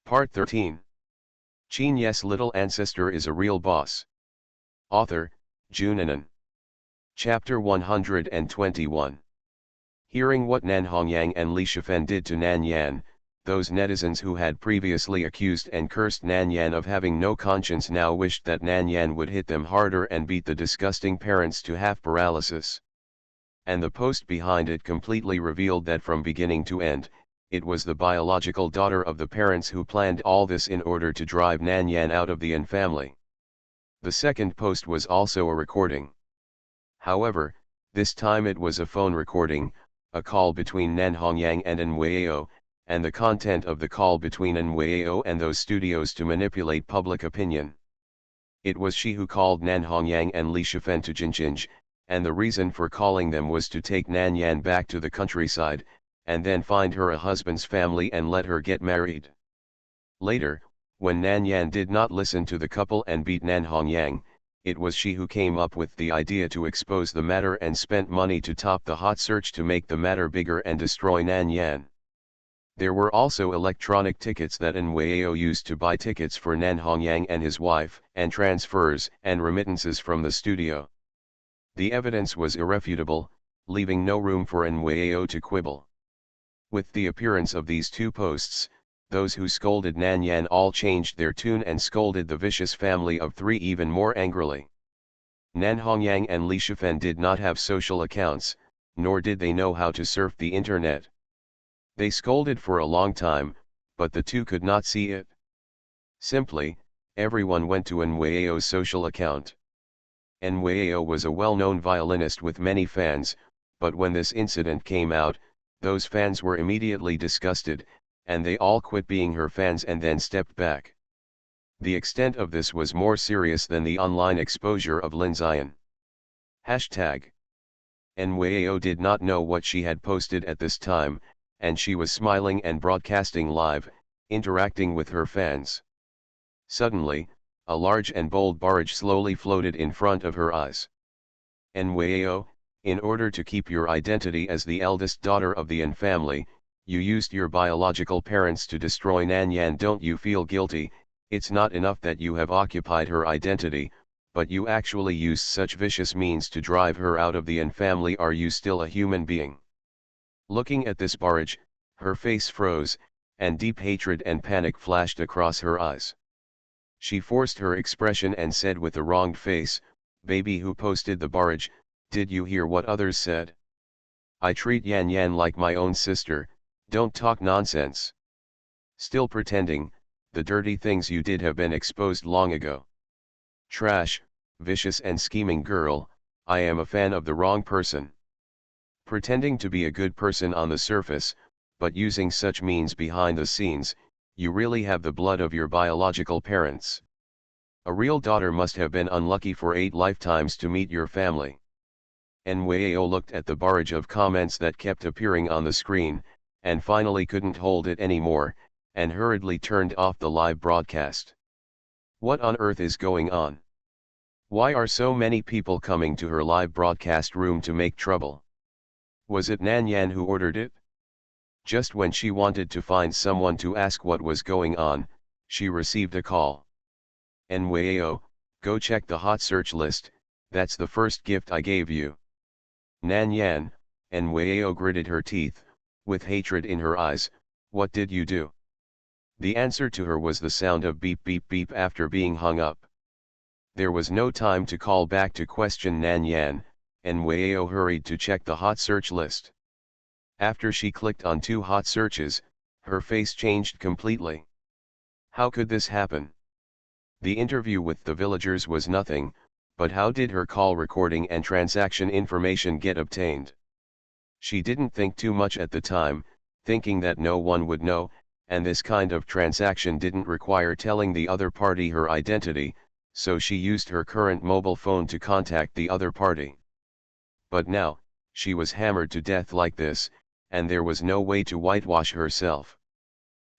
Part 13. Qin Ye's little ancestor is a real boss. Author, Junanan. Chapter 121. Hearing what Nan Hongyang and Li Shifen did to Nan Yan, those netizens who had previously accused and cursed Nan Yan of having no conscience now wished that Nan Yan would hit them harder and beat the disgusting parents to half paralysis. And the post behind it completely revealed that from beginning to end, it was the biological daughter of the parents who planned all this in order to drive Nan Yan out of the N family. The second post was also a recording. However, this time it was a phone recording, a call between Nan Hongyang and N Weiao, and the content of the call between N Weiao and those studios to manipulate public opinion. It was she who called Nan Hongyang and Li Shifen to Jinjinj, and the reason for calling them was to take Nan Yan back to the countryside, and then find her a husband's family and let her get married. Later, when Nan Yan did not listen to the couple and beat Nan Hongyang, it was she who came up with the idea to expose the matter and spent money to top the hot search to make the matter bigger and destroy Nan Yan. There were also electronic tickets that N Weiao used to buy tickets for Nan Hongyang and his wife, and transfers and remittances from the studio. The evidence was irrefutable, leaving no room for N Weiao to quibble. With the appearance of these two posts, those who scolded Nan Yan all changed their tune and scolded the vicious family of three even more angrily. Nan Hongyang and Li Shifen did not have social accounts, nor did they know how to surf the internet. They scolded for a long time, but the two could not see it. Simply, everyone went to N Weiao's social account. N Weiao was a well-known violinist with many fans, but when this incident came out, those fans were immediately disgusted, and they all quit being her fans and then stepped back. The extent of this was more serious than the online exposure of Lin Zion. Hashtag. N Weiao did not know what she had posted at this time, and she was smiling and broadcasting live, interacting with her fans. Suddenly, a large and bold barrage slowly floated in front of her eyes. N Weiao, in order to keep your identity as the eldest daughter of the N family, you used your biological parents to destroy Nan Yan. Don't you feel guilty? It's not enough that you have occupied her identity, but you actually used such vicious means to drive her out of the N family. Are you still a human being? Looking at this barrage, her face froze, and deep hatred and panic flashed across her eyes. She forced her expression and said with a wronged face, "Baby who posted the barrage, did you hear what others said? I treat Yan Yan like my own sister, don't talk nonsense. Still pretending, the dirty things you did have been exposed long ago. Trash, vicious and scheming girl, I am a fan of the wrong person. Pretending to be a good person on the surface, but using such means behind the scenes, you really have the blood of your biological parents. A real daughter must have been unlucky for 8 lifetimes to meet your family." N Weiao looked at the barrage of comments that kept appearing on the screen, and finally couldn't hold it anymore, and hurriedly turned off the live broadcast. What on earth is going on? Why are so many people coming to her live broadcast room to make trouble? Was it Nan Yan who ordered it? Just when she wanted to find someone to ask what was going on, she received a call. N Weiao, go check the hot search list, that's the first gift I gave you. Nan Yan, N Weiao gritted her teeth, with hatred in her eyes, what did you do? The answer to her was the sound of beep beep beep after being hung up. There was no time to call back to question Nan Yan, and Weiao hurried to check the hot search list. After she clicked on 2 hot searches, her face changed completely. How could this happen? The interview with the villagers was nothing, but how did her call recording and transaction information get obtained? She didn't think too much at the time, thinking that no one would know, and this kind of transaction didn't require telling the other party her identity, so she used her current mobile phone to contact the other party. But now, she was hammered to death like this, and there was no way to whitewash herself.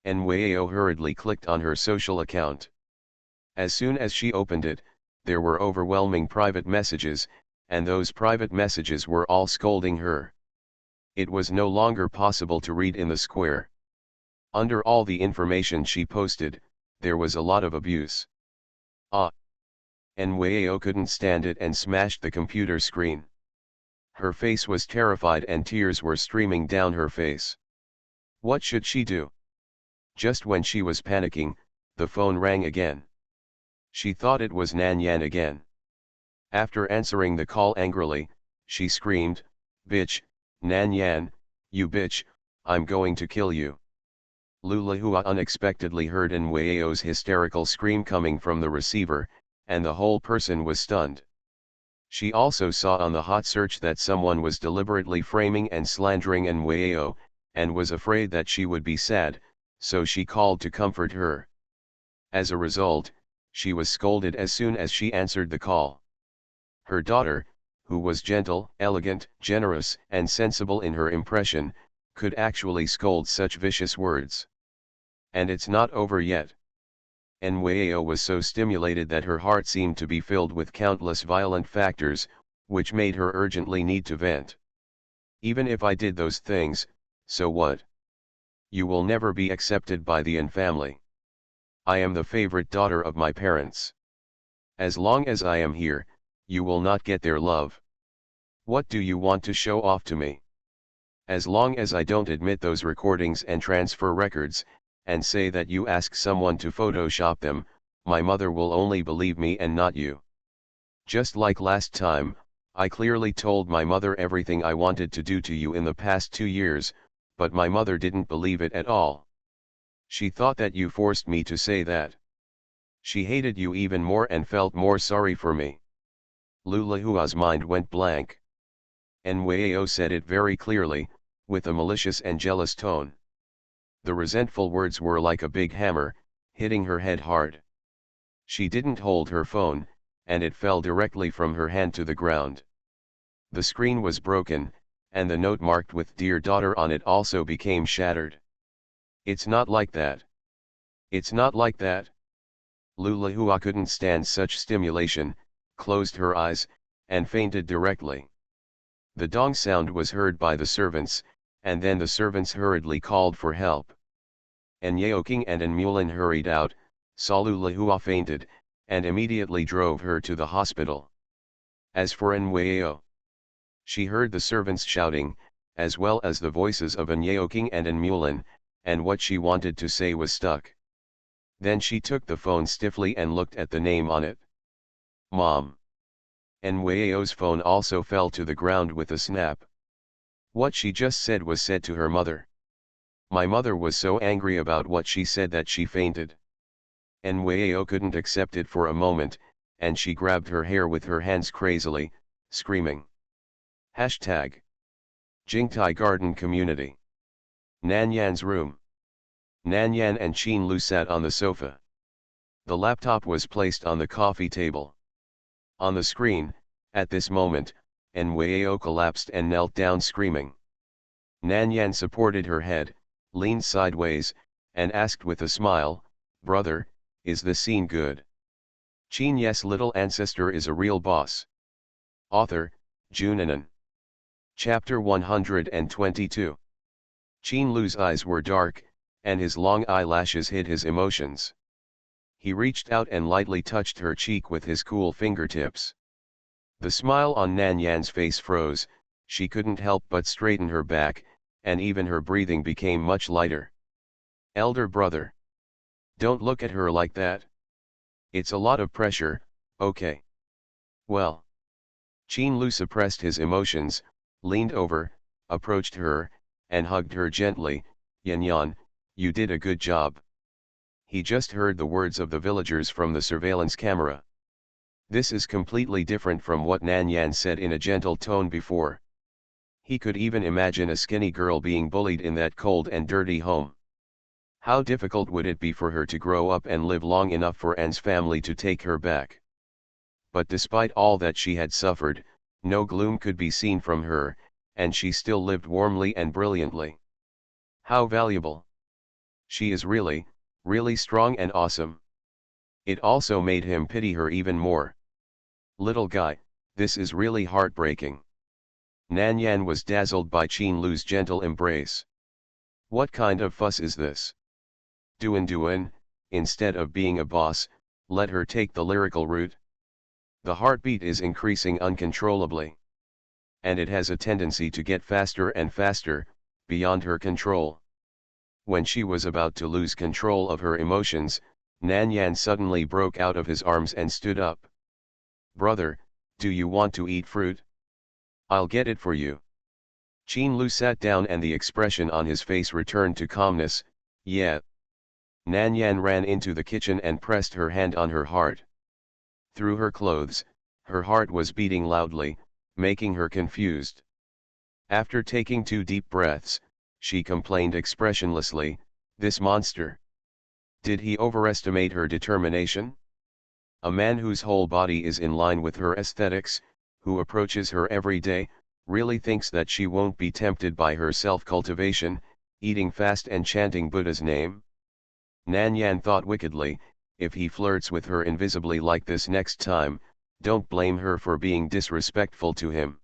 N Weiao hurriedly clicked on her social account. As soon as she opened it, there were overwhelming private messages, and those private messages were all scolding her. It was no longer possible to read in the square. Under all the information she posted, there was a lot of abuse. Ah! Nwao couldn't stand it and smashed the computer screen. Her face was terrified and tears were streaming down her face. What should she do? Just when she was panicking, the phone rang again. She thought it was Nan Yan again. After answering the call angrily, she screamed, "Bitch, Nan Yan, you bitch, I'm going to kill you." Lulahua unexpectedly heard Nwao's hysterical scream coming from the receiver, and the whole person was stunned. She also saw on the hot search that someone was deliberately framing and slandering Nwao, and was afraid that she would be sad, so she called to comfort her. As a result, she was scolded as soon as she answered the call. Her daughter, who was gentle, elegant, generous, and sensible in her impression, could actually scold such vicious words. And it's not over yet. Nwao was so stimulated that her heart seemed to be filled with countless violent factors, which made her urgently need to vent. Even if I did those things, so what? You will never be accepted by the N family. I am the favorite daughter of my parents. As long as I am here, you will not get their love. What do you want to show off to me? As long as I don't admit those recordings and transfer records, and say that you ask someone to Photoshop them, my mother will only believe me and not you. Just like last time, I clearly told my mother everything I wanted to do to you in the past 2 years, but my mother didn't believe it at all. She thought that you forced me to say that. She hated you even more and felt more sorry for me. Lulahua's mind went blank. Nwao said it very clearly, with a malicious and jealous tone. The resentful words were like a big hammer, hitting her head hard. She didn't hold her phone, and it fell directly from her hand to the ground. The screen was broken, and the note marked with "Dear Daughter" on it also became shattered. It's not like that. It's not like that. Lulahua couldn't stand such stimulation, closed her eyes, and fainted directly. The dong sound was heard by the servants, and then the servants hurriedly called for help. Nyaoking and Nmulin hurried out, saw Lulahua fainted, and immediately drove her to the hospital. As for Nwao, she heard the servants shouting, as well as the voices of Nyaoking and Nmulin, and what she wanted to say was stuck. Then she took the phone stiffly and looked at the name on it. Mom. Nwao's phone also fell to the ground with a snap. What she just said was said to her mother. My mother was so angry about what she said that she fainted. Nwao couldn't accept it for a moment, and she grabbed her hair with her hands crazily, screaming. Hashtag Jingtai Garden Community. Nanyan's room. Nanyan and Qin Lu sat on the sofa. The laptop was placed on the coffee table. On the screen, at this moment, Nwao collapsed and knelt down screaming. Nanyan supported her head, leaned sideways, and asked with a smile, "Brother, is the scene good?" Qin Ye's little ancestor is a real boss. Author, Junanan. Chapter 122. Qin Lu's eyes were dark, and his long eyelashes hid his emotions. He reached out and lightly touched her cheek with his cool fingertips. The smile on Nanyan's face froze, she couldn't help but straighten her back, and even her breathing became much lighter. Elder brother. Don't look at her like that. It's a lot of pressure, okay? Well. Qin Lu suppressed his emotions, leaned over, approached her, and hugged her gently. "Yanyan, you did a good job." He just heard the words of the villagers from the surveillance camera. This is completely different from what Nanyan said in a gentle tone before. He could even imagine a skinny girl being bullied in that cold and dirty home. How difficult would it be for her to grow up and live long enough for Anne's family to take her back? But despite all that she had suffered, no gloom could be seen from her, and she still lived warmly and brilliantly. How valuable! She is really, really strong and awesome. It also made him pity her even more. Little guy, this is really heartbreaking. Nanyan was dazzled by Qin Lu's gentle embrace. What kind of fuss is this? Duan, instead of being a boss, let her take the lyrical route. The heartbeat is increasing uncontrollably. And it has a tendency to get faster and faster, beyond her control. When she was about to lose control of her emotions, Nan Yan suddenly broke out of his arms and stood up. "Brother, do you want to eat fruit? I'll get it for you." Qin Lu sat down and the expression on his face returned to calmness. "Yeah." Nan Yan ran into the kitchen and pressed her hand on her heart. Through her clothes, her heart was beating loudly, making her confused. After taking 2 deep breaths, she complained expressionlessly, "This monster. Did he overestimate her determination? A man whose whole body is in line with her aesthetics, who approaches her every day, really thinks that she won't be tempted by her self-cultivation, eating fast and chanting Buddha's name?" Nan Yan thought wickedly, if he flirts with her invisibly like this next time, don't blame her for being disrespectful to him.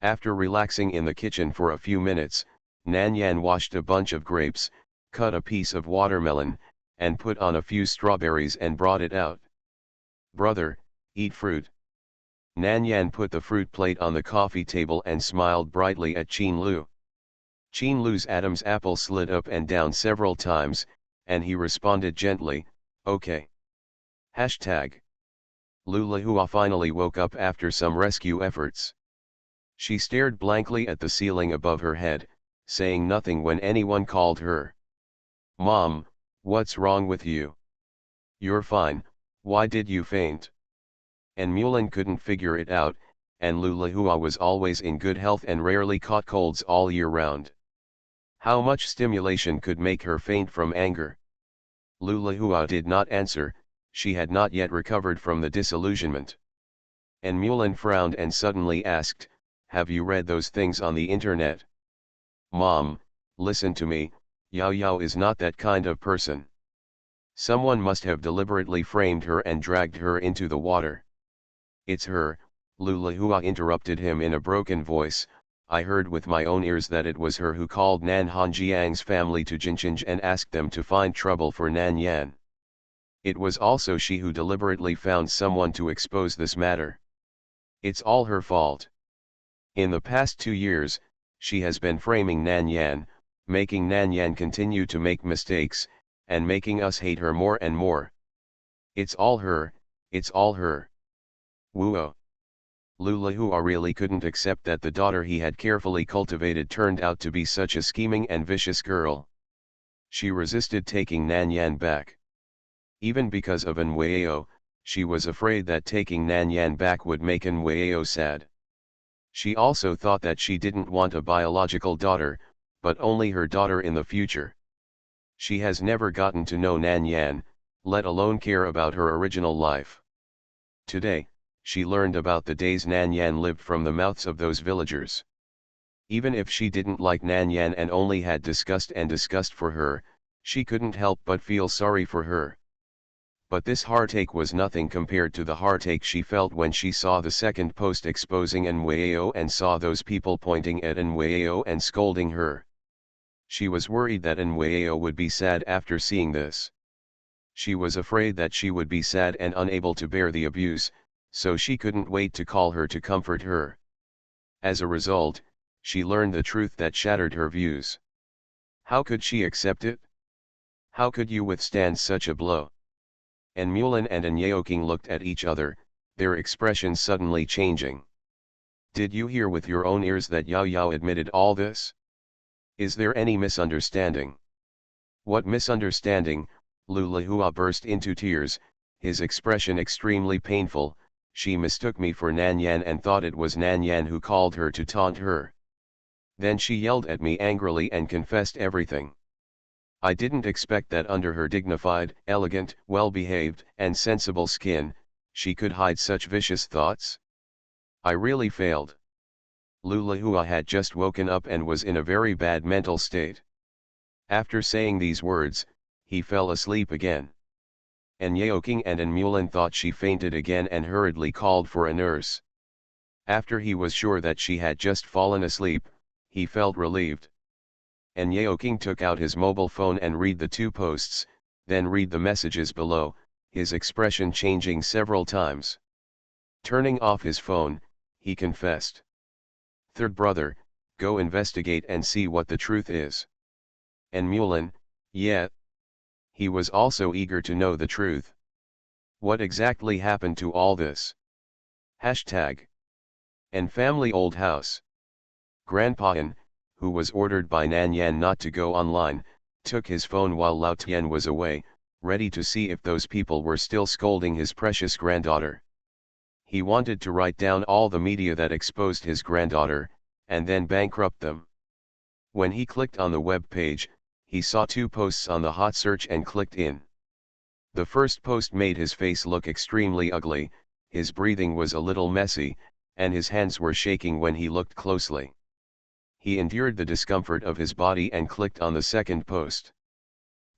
After relaxing in the kitchen for a few minutes, Nan Yan washed a bunch of grapes, cut a piece of watermelon, and put on a few strawberries and brought it out. "Brother, eat fruit." Nan Yan put the fruit plate on the coffee table and smiled brightly at Qin Lu. Qin Lu's Adam's apple slid up and down several times, and he responded gently, "Okay." Lulahua finally woke up after some rescue efforts. She stared blankly at the ceiling above her head, saying nothing when anyone called her. "Mom, what's wrong with you? You're fine, why did you faint?" And Mulan couldn't figure it out, and Lulahua was always in good health and rarely caught colds all year round. How much stimulation could make her faint from anger? Lulahua did not answer, she had not yet recovered from the disillusionment. And Mulan frowned and suddenly asked, "Have you read those things on the internet?" "Mom, listen to me, Yao Yao is not that kind of person. Someone must have deliberately framed her and dragged her into the water." "It's her," Lulahua interrupted him in a broken voice. "I heard with my own ears that it was her who called Nan Hanjiang's family to Jinqing and asked them to find trouble for Nan Yan. It was also she who deliberately found someone to expose this matter. It's all her fault. In the past 2 years, she has been framing Nan Yan, making Nan Yan continue to make mistakes, and making us hate her more and more. It's all her, it's all her." Whoa! Lulahua really couldn't accept that the daughter he had carefully cultivated turned out to be such a scheming and vicious girl. She resisted taking Nan Yan back. Even because of Nweo, she was afraid that taking Nan Yan back would make Nweo sad. She also thought that she didn't want a biological daughter, but only her daughter in the future. She has never gotten to know Nan Yan, let alone care about her original life. Today, she learned about the days Nan Yan lived from the mouths of those villagers. Even if she didn't like Nan Yan and only had disgust and disgust for her, she couldn't help but feel sorry for her. But this heartache was nothing compared to the heartache she felt when she saw the second post exposing Nweo and saw those people pointing at Nweo and scolding her. She was worried that Nweo would be sad after seeing this. She was afraid that she would be sad and unable to bear the abuse, so she couldn't wait to call her to comfort her. As a result, she learned the truth that shattered her views. How could she accept it? How could you withstand such a blow? And Mulan and Anyeoking looked at each other, their expressions suddenly changing. "Did you hear with your own ears that Yao Yao admitted all this? Is there any misunderstanding?" "What misunderstanding?" Lulahua burst into tears, his expression extremely painful. "She mistook me for Nan Yan and thought it was Nan Yan who called her to taunt her. Then she yelled at me angrily and confessed everything. I didn't expect that under her dignified, elegant, well-behaved, and sensible skin, she could hide such vicious thoughts. I really failed." Lulahua had just woken up and was in a very bad mental state. After saying these words, he fell asleep again. Anyeoking and Mulan thought she fainted again and hurriedly called for a nurse. After he was sure that she had just fallen asleep, he felt relieved. And Yeo King took out his mobile phone and read the two posts, then read the messages below, his expression changing several times. Turning off his phone, he confessed. Third brother, go investigate and see what the truth is. And Mulin, yeah. He was also eager to know the truth. What exactly happened to all this? Hashtag. And family old house. Grandpa An, who was ordered by Nan Yan not to go online, took his phone while Lao Tian was away, ready to see if those people were still scolding his precious granddaughter. He wanted to write down all the media that exposed his granddaughter, and then bankrupt them. When he clicked on the web page, he saw two posts on the hot search and clicked in. The first post made his face look extremely ugly, his breathing was a little messy, and his hands were shaking when he looked closely. He endured the discomfort of his body and clicked on the second post.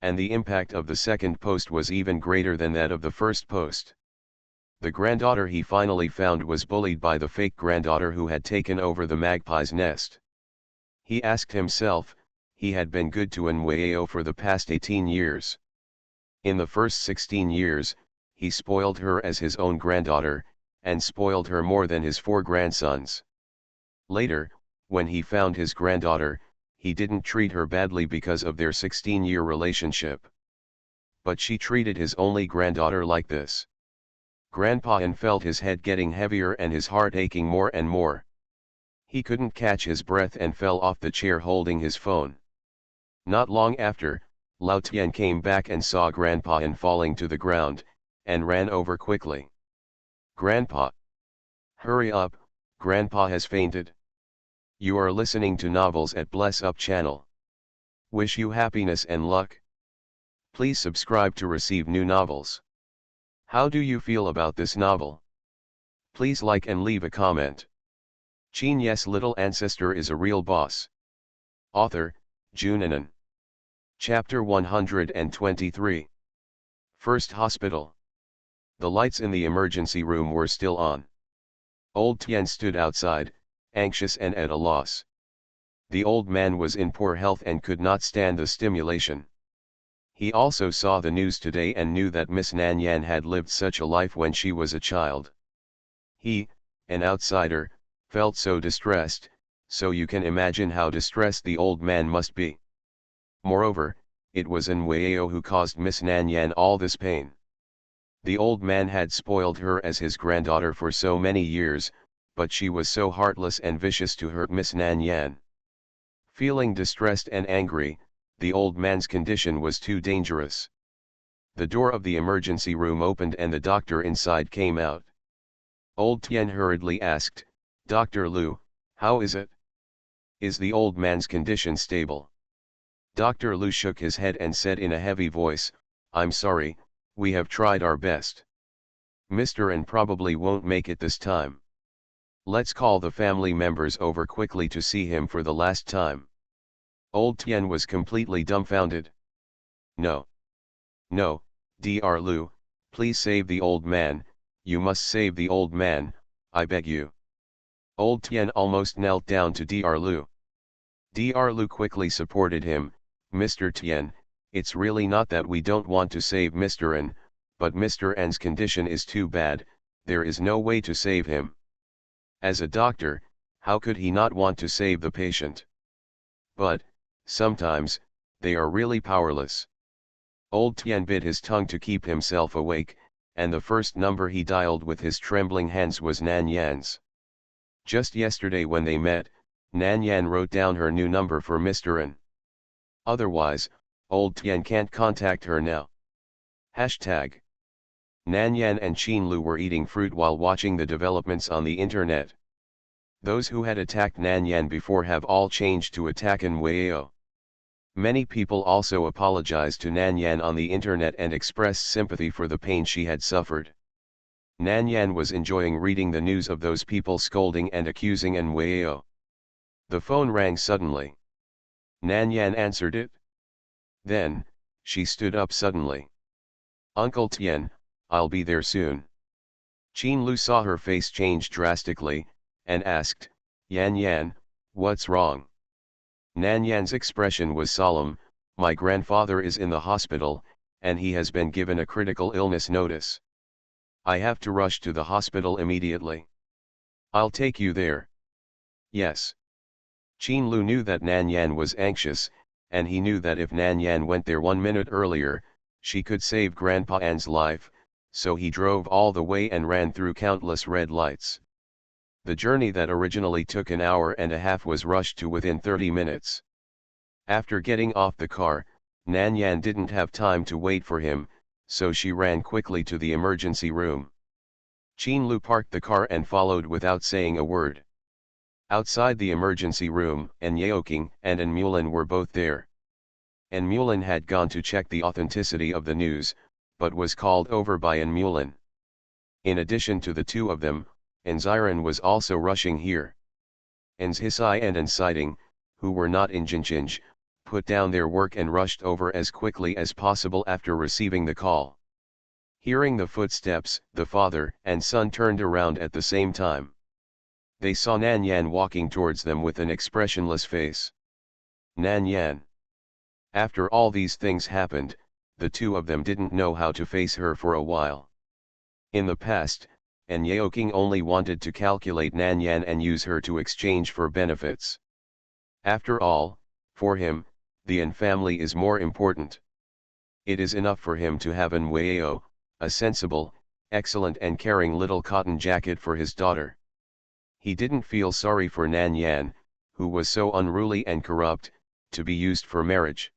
And the impact of the second post was even greater than that of the first post. The granddaughter he finally found was bullied by the fake granddaughter who had taken over the magpie's nest. He asked himself, he had been good to Nweo for the past 18 years. In the first 16 years, he spoiled her as his own granddaughter, and spoiled her more than his 4 grandsons. Later, when he found his granddaughter, he didn't treat her badly because of their 16-year relationship. But she treated his only granddaughter like this. Grandpa An felt his head getting heavier and his heart aching more and more. He couldn't catch his breath and fell off the chair holding his phone. Not long after, Lao Tian came back and saw Grandpa An falling to the ground, and ran over quickly. Grandpa! Hurry up, Grandpa has fainted. You are listening to novels at Bless Up channel. Wish you happiness and luck. Please subscribe to receive new novels. How do you feel about this novel? Please like and leave a comment. Qin Ye's little ancestor is a real boss. Author, Junanan. Chapter 123. First Hospital. The lights in the emergency room were still on. Old Tian stood outside, anxious and at a loss. The old man was in poor health and could not stand the stimulation. He also saw the news today and knew that Miss Nan Yan had lived such a life when she was a child. He, an outsider, felt so distressed, so you can imagine how distressed the old man must be. Moreover, it was Nweo who caused Miss Nan Yan all this pain. The old man had spoiled her as his granddaughter for so many years, but she was so heartless and vicious to hurt Miss Nan Yan. Feeling distressed and angry, the old man's condition was too dangerous. The door of the emergency room opened and the doctor inside came out. Old Tian hurriedly asked, "Dr. Lu, how is it? Is the old man's condition stable?" Dr. Lu shook his head and said in a heavy voice, "I'm sorry, we have tried our best. Mr. N probably won't make it this time. Let's call the family members over quickly to see him for the last time." Old Tian was completely dumbfounded. "No. No, Dr. Lu, please save the old man, you must save the old man, I beg you." Old Tian almost knelt down to Dr. Lu. Dr. Lu quickly supported him, "Mr. Tian, it's really not that we don't want to save Mr. N, but Mr. N's condition is too bad, there is no way to save him. As a doctor, how could he not want to save the patient? But, sometimes, they are really powerless." Old Tian bit his tongue to keep himself awake, and the first number he dialed with his trembling hands was Nan Yan's. Just yesterday when they met, Nan Yan wrote down her new number for Mr. N. Otherwise, Old Tian can't contact her now. Hashtag. Nan Yan and Qin Lu were eating fruit while watching the developments on the internet. Those who had attacked Nan Yan before have all changed to attack Nweo. Many people also apologized to Nan Yan on the internet and expressed sympathy for the pain she had suffered. Nan Yan was enjoying reading the news of those people scolding and accusing Nweo. The phone rang suddenly. Nan Yan answered it. Then, she stood up suddenly. "Uncle Tian, I'll be there soon." Qin Lu saw her face change drastically, and asked, "Yan Yan, what's wrong?" Nan Yan's expression was solemn. My grandfather is in the hospital, and he has been given a critical illness notice. I have to rush to the hospital immediately. I'll take you there. Yes. Qin Lu knew that Nan Yan was anxious, and he knew that if Nan Yan went there 1 minute earlier, she could save Grandpa An's life, so he drove all the way and ran through countless red lights. The journey that originally took an hour and a half was rushed to within 30 minutes. After getting off the car, Nan Yan didn't have time to wait for him, so she ran quickly to the emergency room. Qin Lu parked the car and followed without saying a word. Outside the emergency room, Yeoking and Mulin were both there. Mulin had gone to check the authenticity of the news, but was called over by Mulin. In addition to the two of them, Ziran was also rushing here. Hisai and Sighting, who were not in Jinjinj, put down their work and rushed over as quickly as possible after receiving the call. Hearing the footsteps, the father and son turned around at the same time. They saw Nan Yan walking towards them with an expressionless face. Nan Yan. After all these things happened, the two of them didn't know how to face her for a while. In the past, Yeoking only wanted to calculate Nan Yan and use her to exchange for benefits. After all, for him, the An family is more important. It is enough for him to have An Weiao, a sensible, excellent and caring little cotton jacket for his daughter. He didn't feel sorry for Nan Yan, who was so unruly and corrupt, to be used for marriage.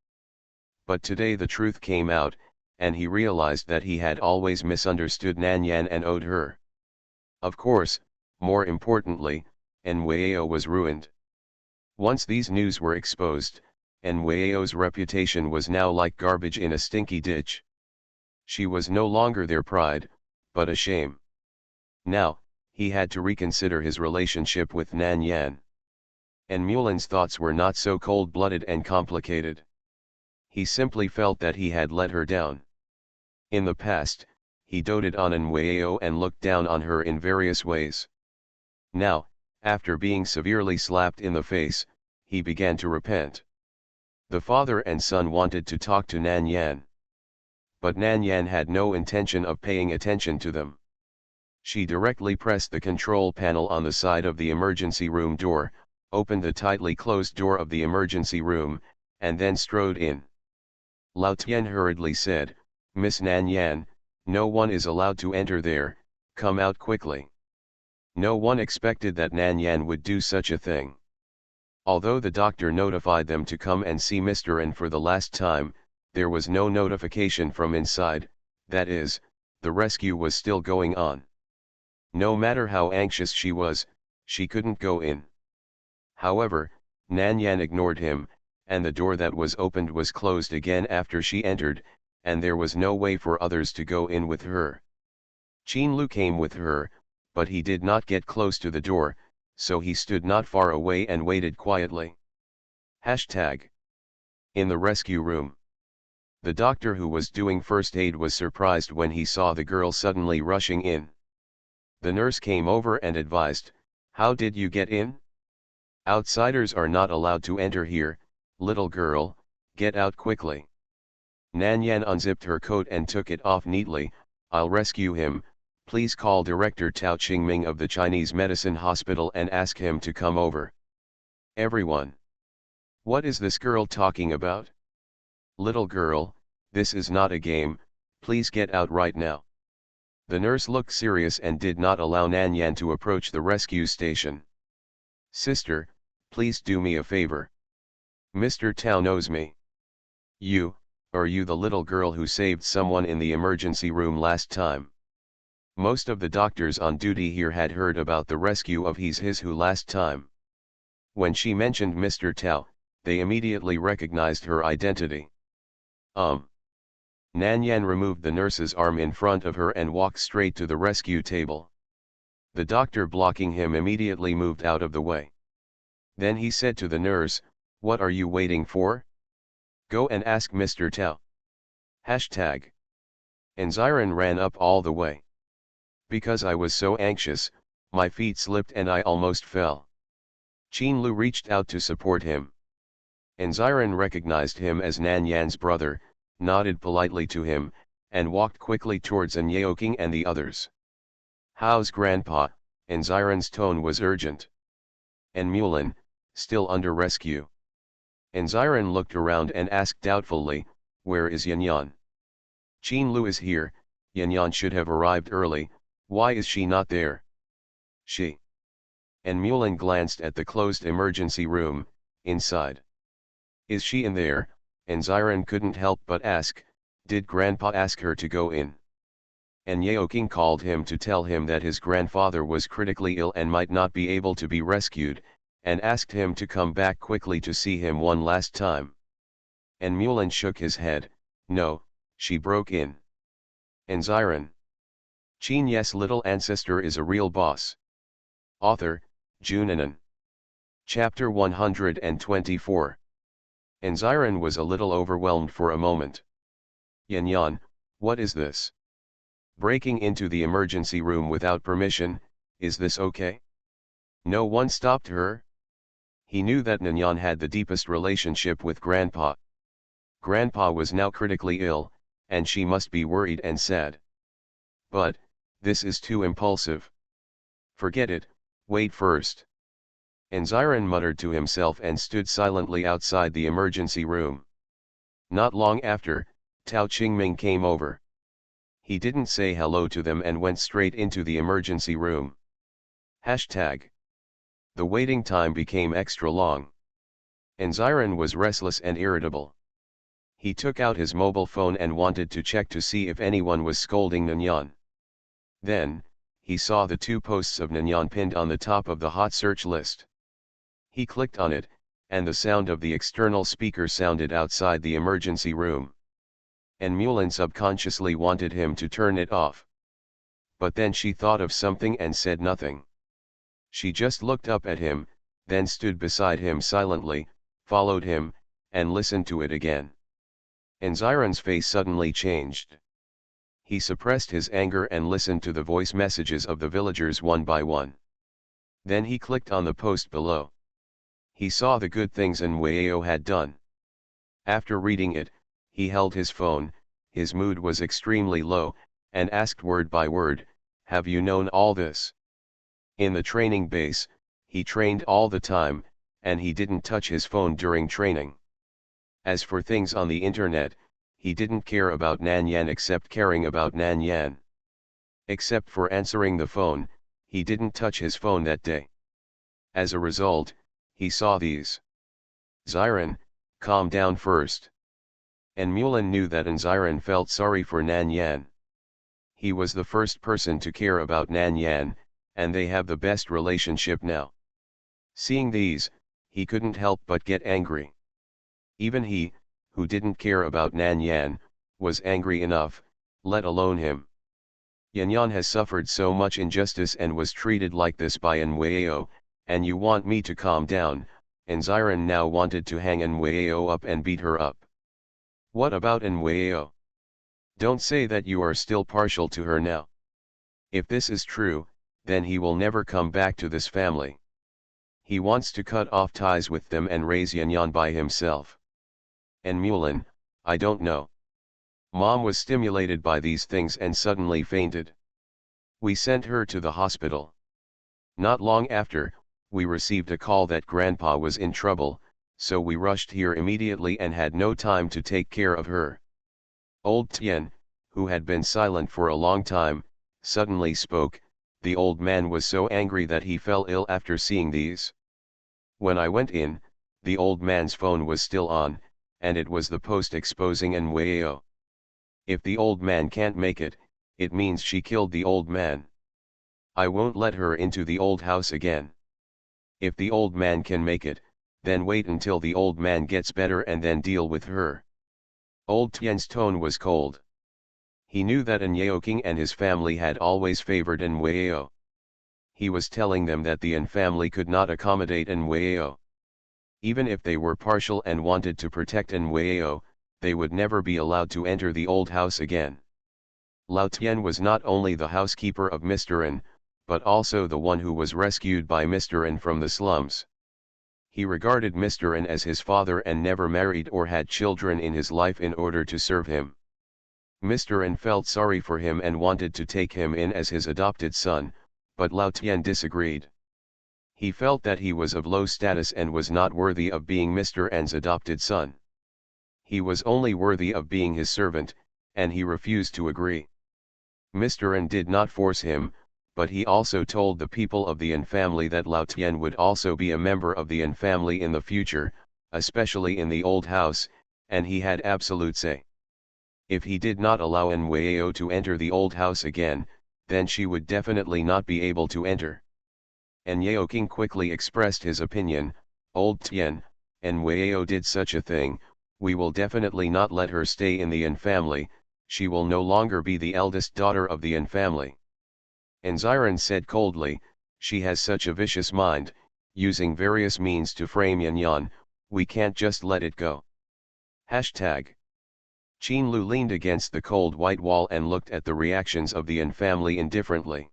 But today the truth came out, and he realized that he had always misunderstood Nan Yan and owed her. Of course, more importantly, An Weiao was ruined. Once these news were exposed, An Weiao's reputation was now like garbage in a stinky ditch. She was no longer their pride, but a shame. Now, he had to reconsider his relationship with Nan Yan. Mulin's thoughts were not so cold-blooded and complicated. He simply felt that he had let her down. In the past, he doted on An Weiao and looked down on her in various ways. Now, after being severely slapped in the face, he began to repent. The father and son wanted to talk to Nan Yan. But Nan Yan had no intention of paying attention to them. She directly pressed the control panel on the side of the emergency room door, opened the tightly closed door of the emergency room, and then strode in. Lao Tian hurriedly said, "Miss Nan Yan, no one is allowed to enter there, come out quickly." No one expected that Nan Yan would do such a thing. Although the doctor notified them to come and see Mr. N for the last time, there was no notification from inside, that is, the rescue was still going on. No matter how anxious she was, she couldn't go in. However, Nan Yan ignored him, and the door that was opened was closed again after she entered, and there was no way for others to go in with her. Qin Lu came with her, but he did not get close to the door, so he stood not far away and waited quietly. Hashtag. In the rescue room. The doctor who was doing first aid was surprised when he saw the girl suddenly rushing in. The nurse came over and advised, "How did you get in? Outsiders are not allowed to enter here, little girl, get out quickly." Nan Yan unzipped her coat and took it off neatly. "I'll rescue him, please call Director Tao Qingming of the Chinese Medicine Hospital and ask him to come over." Everyone. What is this girl talking about? Little girl, this is not a game, please get out right now. The nurse looked serious and did not allow Nan Yan to approach the rescue station. "Sister, please do me a favor. Mr. Tao knows me. Are you the little girl who saved someone in the emergency room last time?" Most of the doctors on duty here had heard about the rescue of his who last time. When she mentioned Mr. Tao, they immediately recognized her identity. Nan Yan removed the nurse's arm in front of her and walked straight to the rescue table. The doctor blocking him immediately moved out of the way. Then he said to the nurse, "What are you waiting for? Go and ask Mr. Tao." Hashtag. Ziran ran up all the way. "Because I was so anxious, my feet slipped and I almost fell." Qin Lu reached out to support him. Anziran recognized him as Nan Yan's brother, nodded politely to him, and walked quickly towards An Yeoking and the others. "How's Grandpa?" Anziran's tone was urgent. "And Mulan, still under rescue?" Anziran looked around and asked doubtfully, "Where is Yanyan?" "Qin Lu is here. Yanyan should have arrived early, why is she not there?" "She." And Mulan glanced at the closed emergency room, inside. "Is she in there?" Anziran couldn't help but ask, "Did Grandpa ask her to go in?" And Yeoking called him to tell him that his grandfather was critically ill and might not be able to be rescued, and asked him to come back quickly to see him one last time. And Mulan shook his head, "No, she broke in." Anziran. Qin Ye's little ancestor is a real boss. Author, Junanan. Chapter 124. Anziran was a little overwhelmed for a moment. "Yanyan, what is this? Breaking into the emergency room without permission, is this okay? No one stopped her?" He knew that Nanyan had the deepest relationship with Grandpa. Grandpa was now critically ill, and she must be worried and sad. But, this is too impulsive. "Forget it, wait first." Anziran muttered to himself and stood silently outside the emergency room. Not long after, Tao Qingming came over. He didn't say hello to them and went straight into the emergency room. Hashtag. The waiting time became extra long. Anziran was restless and irritable. He took out his mobile phone and wanted to check to see if anyone was scolding Nanyan. Then, he saw the 2 posts of Nanyan pinned on the top of the hot search list. He clicked on it, and the sound of the external speaker sounded outside the emergency room. And Mulan subconsciously wanted him to turn it off. But then she thought of something and said nothing. She just looked up at him, then stood beside him silently, followed him, and listened to it again. Anziran's face suddenly changed. He suppressed his anger and listened to the voice messages of the villagers one by one. Then he clicked on the post below. He saw the good things Nweo had done. After reading it, he held his phone, his mood was extremely low, and asked word by word, "Have you known all this?" In the training base, he trained all the time, and he didn't touch his phone during training. As for things on the internet, he didn't care about Nan Yan except caring about Nan Yan. Except for answering the phone, he didn't touch his phone that day. As a result, he saw these. "Ziran, calm down first." And Mulan knew that Anziran felt sorry for Nan Yan. He was the first person to care about Nan Yan, and they have the best relationship now. Seeing these, he couldn't help but get angry. Even he, who didn't care about Nan Yan, was angry enough, let alone him. Yanyan has suffered so much injustice and was treated like this by Nweo, and you want me to calm down? Anziran now wanted to hang Nweo up and beat her up. What about Nweo? Don't say that you are still partial to her now. If this is true, then he will never come back to this family. He wants to cut off ties with them and raise Yanyan by himself. And Mulan, I don't know. Mom was stimulated by these things and suddenly fainted. We sent her to the hospital. Not long after, we received a call that Grandpa was in trouble, so we rushed here immediately and had no time to take care of her. Old Tian, who had been silent for a long time, suddenly spoke. The old man was so angry that he fell ill after seeing these. When I went in, the old man's phone was still on, and it was the post exposing Nweo. If the old man can't make it, it means she killed the old man. I won't let her into the old house again. If the old man can make it, then wait until the old man gets better and then deal with her. Old Tian's tone was cold. He knew that An Yeoking and his family had always favored Nweo. He was telling them that the An family could not accommodate Nweo. Even if they were partial and wanted to protect Nweo, they would never be allowed to enter the old house again. Lao Tian was not only the housekeeper of Mr. An, but also the one who was rescued by Mr. An from the slums. He regarded Mr. N as his father and never married or had children in his life in order to serve him. Mr. N felt sorry for him and wanted to take him in as his adopted son, but Lao Tian disagreed. He felt that he was of low status and was not worthy of being Mr. N's adopted son. He was only worthy of being his servant, and he refused to agree. Mr. N did not force him, but he also told the people of the N family that Lao Tian would also be a member of the N family in the future, especially in the old house, and he had absolute say. If he did not allow N Weiao to enter the old house again, then she would definitely not be able to enter. N Yao King quickly expressed his opinion, "Old Tian, N Weiao did such a thing, we will definitely not let her stay in the N family, she will no longer be the eldest daughter of the N family." Nziran said coldly, "She has such a vicious mind, using various means to frame Yan Yan, we can't just let it go." Hashtag. Qin Lu leaned against the cold white wall and looked at the reactions of the N family indifferently.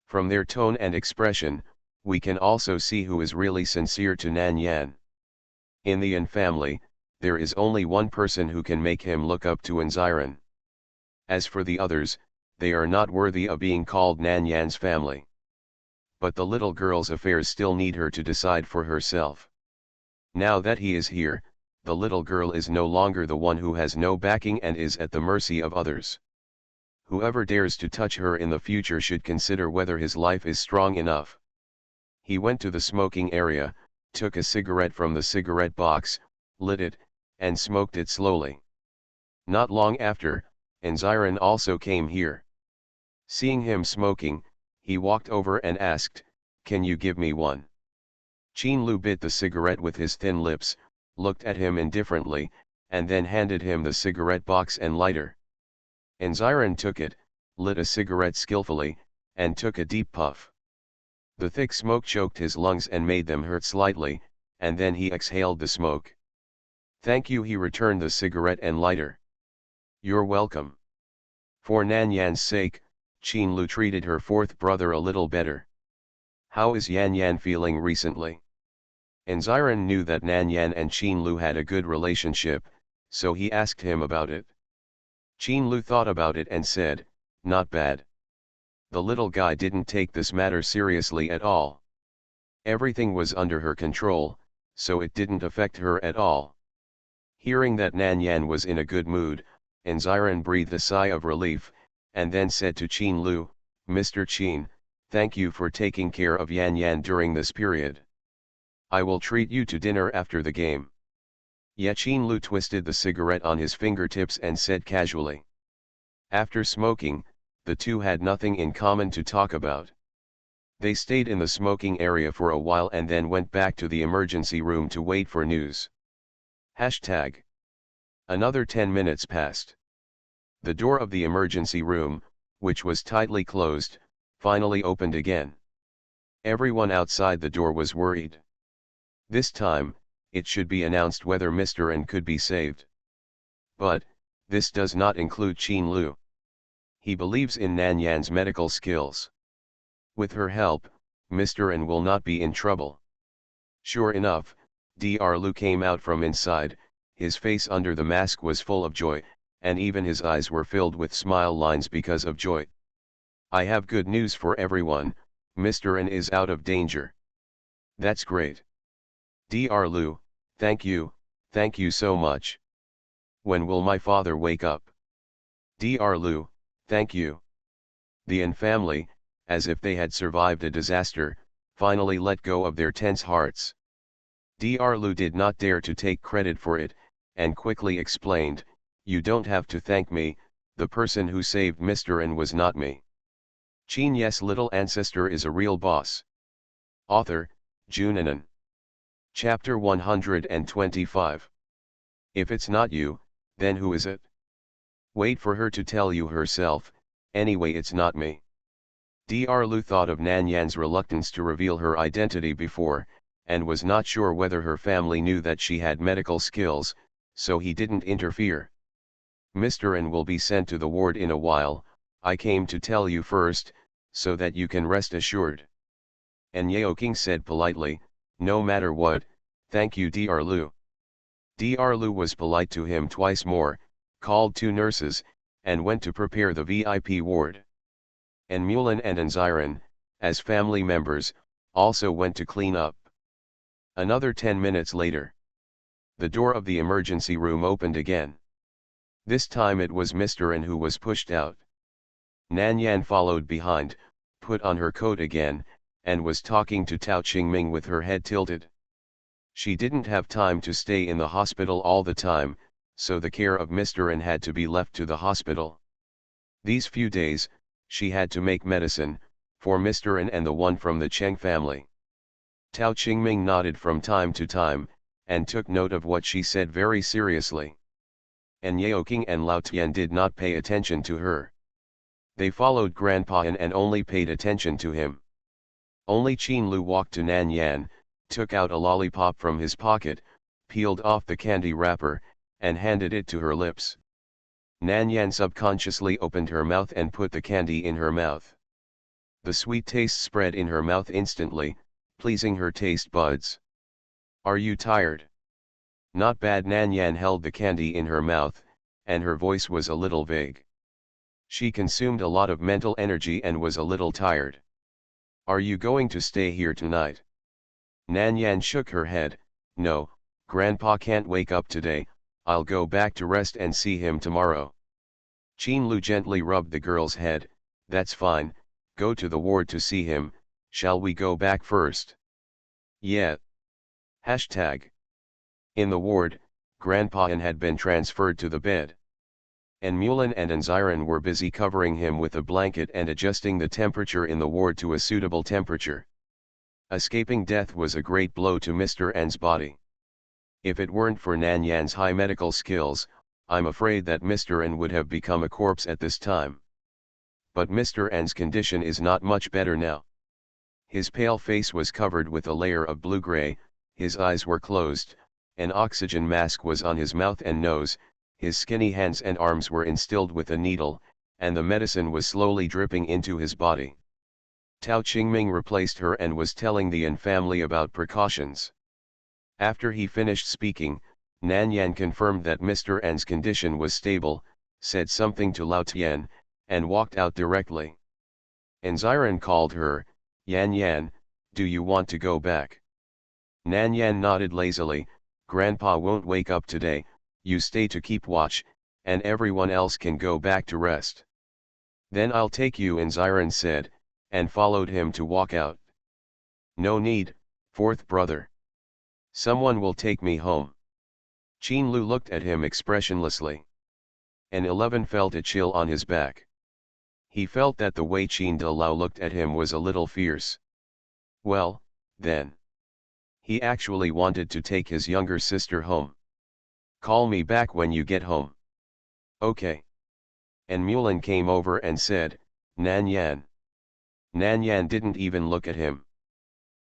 From their tone and expression, we can also see who is really sincere to Nan Yan. In the N family, there is only one person who can make him look up to Nziran. As for the others, they are not worthy of being called Nan Yan's family. But the little girl's affairs still need her to decide for herself. Now that he is here, the little girl is no longer the one who has no backing and is at the mercy of others. Whoever dares to touch her in the future should consider whether his life is strong enough. He went to the smoking area, took a cigarette from the cigarette box, lit it, and smoked it slowly. Not long after, Nziran also came here. Seeing him smoking, he walked over and asked, "Can you give me one?" Qin Lu bit the cigarette with his thin lips, looked at him indifferently, and then handed him the cigarette box and lighter. Nziran took it, lit a cigarette skillfully, and took a deep puff. The thick smoke choked his lungs and made them hurt slightly, and then he exhaled the smoke. "Thank you," he returned the cigarette and lighter. "You're welcome." For Nan Yan's sake, Qin Lu treated her fourth brother a little better. "How is Yan Yan feeling recently?" Nziran knew that Nan Yan and Qin Lu had a good relationship, so he asked him about it. Qin Lu thought about it and said, "Not bad." The little guy didn't take this matter seriously at all. Everything was under her control, so it didn't affect her at all. Hearing that Nan Yan was in a good mood, Nziran breathed a sigh of relief, and then said to Qin Lu, "Mr. Qin, thank you for taking care of Yan Yan during this period. I will treat you to dinner after the game." Ye Qin Lu twisted the cigarette on his fingertips and said casually. After smoking, the two had nothing in common to talk about. They stayed in the smoking area for a while and then went back to the emergency room to wait for news. Hashtag. Another 10 minutes passed. The door of the emergency room, which was tightly closed, finally opened again. Everyone outside the door was worried. This time, it should be announced whether Mr. N could be saved. But, this does not include Qin Lu. He believes in Nan Yan's medical skills. With her help, Mr. N will not be in trouble. Sure enough, Dr. Lu came out from inside, his face under the mask was full of joy, and even his eyes were filled with smile lines because of joy. "I have good news for everyone, Mr. N is out of danger." "That's great. Dr. Lu, thank you so much. When will my father wake up?" "Dr. Lu, thank you." The N family, as if they had survived a disaster, finally let go of their tense hearts. Dr. Lu did not dare to take credit for it, and quickly explained, "You don't have to thank me, the person who saved Mr. N was not me. Qin Ye's little ancestor is a real boss." Author, Junanan. Chapter 125. If it's not you, then who is it? Wait for her to tell you herself, anyway it's not me. Dr. Lu thought of Nan Yan's reluctance to reveal her identity before, and was not sure whether her family knew that she had medical skills, so he didn't interfere. "Mr. N will be sent to the ward in a while, I came to tell you first, so that you can rest assured." And Yao King said politely, "No matter what, Thank you Dr. Lu. Dr. Lu was polite to him twice more, called 2 nurses, and went to prepare the VIP ward. And Mulin and Anziran, as family members, also went to clean up. Another 10 minutes later, the door of the emergency room opened again. This time it was Mr. N who was pushed out. Nan Yan followed behind, put on her coat again, and was talking to Tao Qingming with her head tilted. She didn't have time to stay in the hospital all the time, so the care of Mr. N had to be left to the hospital. These few days, she had to make medicine, for Mr. N and the one from the Cheng family. Tao Qingming nodded from time to time, and took note of what she said very seriously. And Yaoqing and Lao Tian did not pay attention to her. They followed Grandpa and only paid attention to him. Only Qin Lu walked to Nan Yan, took out a lollipop from his pocket, peeled off the candy wrapper, and handed it to her lips. Nan Yan subconsciously opened her mouth and put the candy in her mouth. The sweet taste spread in her mouth instantly, pleasing her taste buds. Are you tired? Not bad. Nan Yan held the candy in her mouth, and her voice was a little vague. She consumed a lot of mental energy and was a little tired. Are you going to stay here tonight? Nan Yan shook her head. No, Grandpa can't wake up today, I'll go back to rest and see him tomorrow. Qin Lu gently rubbed the girl's head. That's fine, go to the ward to see him, shall we go back first? Yeah. Hashtag. In the ward, Grandpa N had been transferred to the bed. And Mulin and Anziran were busy covering him with a blanket and adjusting the temperature in the ward to a suitable temperature. Escaping death was a great blow to Mr. N's body. If it weren't for Nan Yan's high medical skills, I'm afraid that Mr. N would have become a corpse at this time. But Mr. N's condition is not much better now. His pale face was covered with a layer of blue-gray, his eyes were closed, an oxygen mask was on his mouth and nose, his skinny hands and arms were instilled with a needle, and the medicine was slowly dripping into his body. Tao Qingming replaced her and was telling the N family about precautions. After he finished speaking, Nan Yan confirmed that Mr. N's condition was stable, said something to Lao Tian, and walked out directly. Anziran called her. Yan Yan, do you want to go back? Nan Yan nodded lazily. Grandpa won't wake up today, you stay to keep watch, and everyone else can go back to rest. Then I'll take you, Anziran said, and followed him to walk out. No need, fourth brother. Someone will take me home. Qin Lu looked at him expressionlessly. And 11 felt a chill on his back. He felt that the way Qin De Lao looked at him was a little fierce. Well, then. He actually wanted to take his younger sister home. Call me back when you get home. Okay. And Mulin came over and said, Nan Yan. Nan Yan didn't even look at him.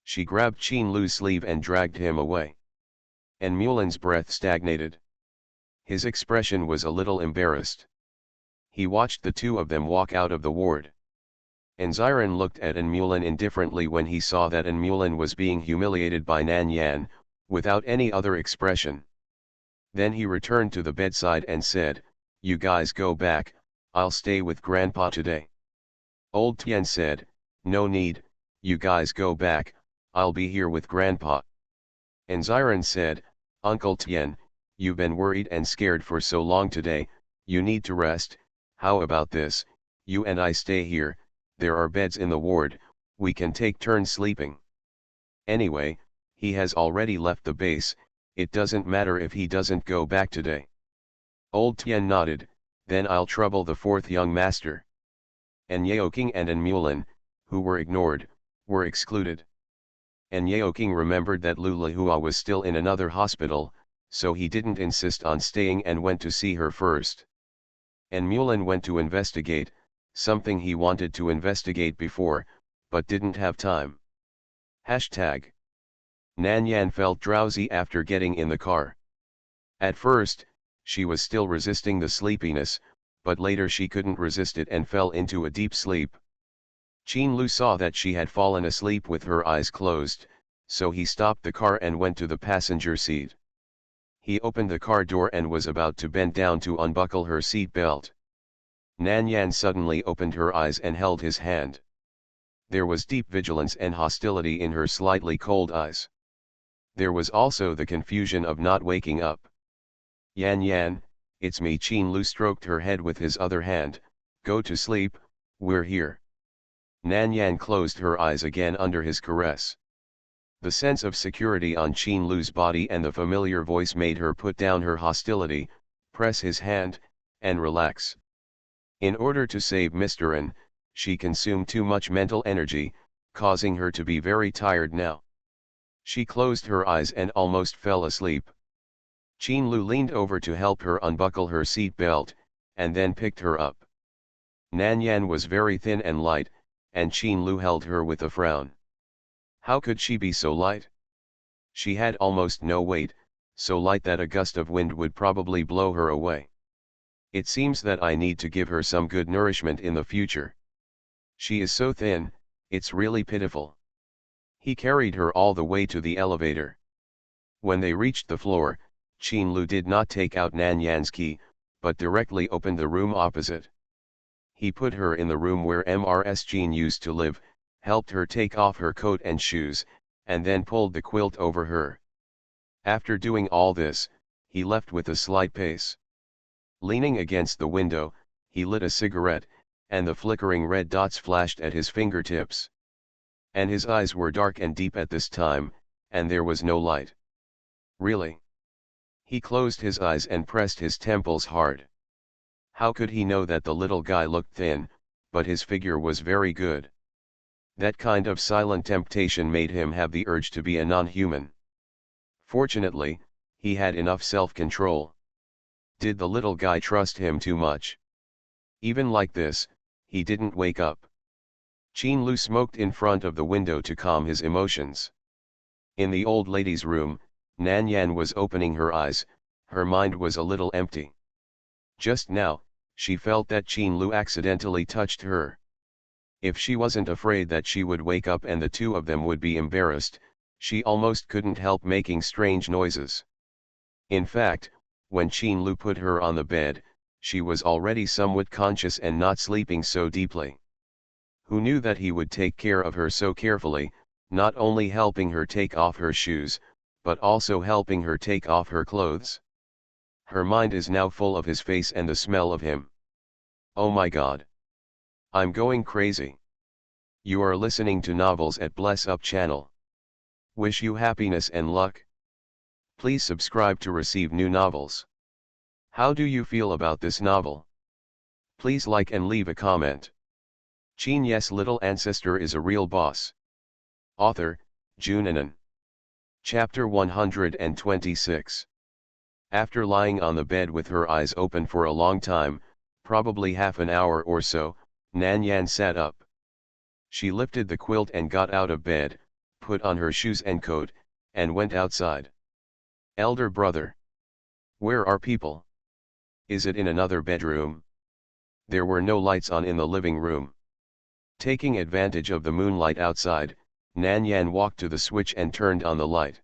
She grabbed Qin Lu's sleeve and dragged him away. And Mulin's breath stagnated. His expression was a little embarrassed. He watched the two of them walk out of the ward. Anziran looked at Mulin indifferently when he saw that Mulin was being humiliated by Nan Yan, without any other expression. Then he returned to the bedside and said, you guys go back, I'll stay with Grandpa today. Old Tian said, no need, you guys go back, I'll be here with Grandpa. Anziran said, Uncle Tian, you've been worried and scared for so long today, you need to rest. How about this, you and I stay here, there are beds in the ward, we can take turns sleeping. Anyway, he has already left the base, it doesn't matter if he doesn't go back today. Old Tian nodded, then I'll trouble the fourth young master. And Yaoqing and Mulin, who were ignored, were excluded. And Yaoqing remembered that Lu Lihua was still in another hospital, so he didn't insist on staying and went to see her first. And Mulin went to investigate, something he wanted to investigate before, but didn't have time. Hashtag. Nan Yan felt drowsy after getting in the car. At first, she was still resisting the sleepiness, but later she couldn't resist it and fell into a deep sleep. Qin Lu saw that she had fallen asleep with her eyes closed, so he stopped the car and went to the passenger seat. He opened the car door and was about to bend down to unbuckle her seat belt. Nan Yan suddenly opened her eyes and held his hand. There was deep vigilance and hostility in her slightly cold eyes. There was also the confusion of not waking up. Yan Yan, it's me. Qin Lu stroked her head with his other hand. Go to sleep, we're here. Nan Yan closed her eyes again under his caress. The sense of security on Qin Lu's body and the familiar voice made her put down her hostility, press his hand, and relax. In order to save Mr. N, she consumed too much mental energy, causing her to be very tired now. She closed her eyes and almost fell asleep. Qin Lu leaned over to help her unbuckle her seat belt, and then picked her up. Nan Yan was very thin and light, and Qin Lu held her with a frown. How could she be so light? She had almost no weight, so light that a gust of wind would probably blow her away. It seems that I need to give her some good nourishment in the future. She is so thin, it's really pitiful. He carried her all the way to the elevator. When they reached the floor, Qin Lu did not take out Nan Yan's key, but directly opened the room opposite. He put her in the room where Mrs. Jean used to live, helped her take off her coat and shoes, and then pulled the quilt over her. After doing all this, he left with a slight pace. Leaning against the window, he lit a cigarette, and the flickering red dots flashed at his fingertips. And his eyes were dark and deep at this time, and there was no light. Really? He closed his eyes and pressed his temples hard. How could he know that the little guy looked thin, but his figure was very good? That kind of silent temptation made him have the urge to be a non-human. Fortunately, he had enough self-control. Did the little guy trust him too much? Even like this, he didn't wake up. Qin Lu smoked in front of the window to calm his emotions. In the old lady's room, Nan Yan was opening her eyes, her mind was a little empty. Just now, she felt that Qin Lu accidentally touched her. If she wasn't afraid that she would wake up and the two of them would be embarrassed, she almost couldn't help making strange noises. In fact, when Qin Lu put her on the bed, she was already somewhat conscious and not sleeping so deeply. Who knew that he would take care of her so carefully, not only helping her take off her shoes, but also helping her take off her clothes? Her mind is now full of his face and the smell of him. Oh my God! I'm going crazy. You are listening to Novels at Bless Up channel. Wish you happiness and luck. Please subscribe to receive new novels. How do you feel about this novel? Please like and leave a comment. Qin Ye's little ancestor is a real boss. Author, Junanan. Chapter 126. After lying on the bed with her eyes open for a long time, probably half an hour or so, Nan Yan sat up. She lifted the quilt and got out of bed, put on her shoes and coat, and went outside. Elder brother. Where are people? Is it in another bedroom? There were no lights on in the living room. Taking advantage of the moonlight outside, Nan Yan walked to the switch and turned on the light.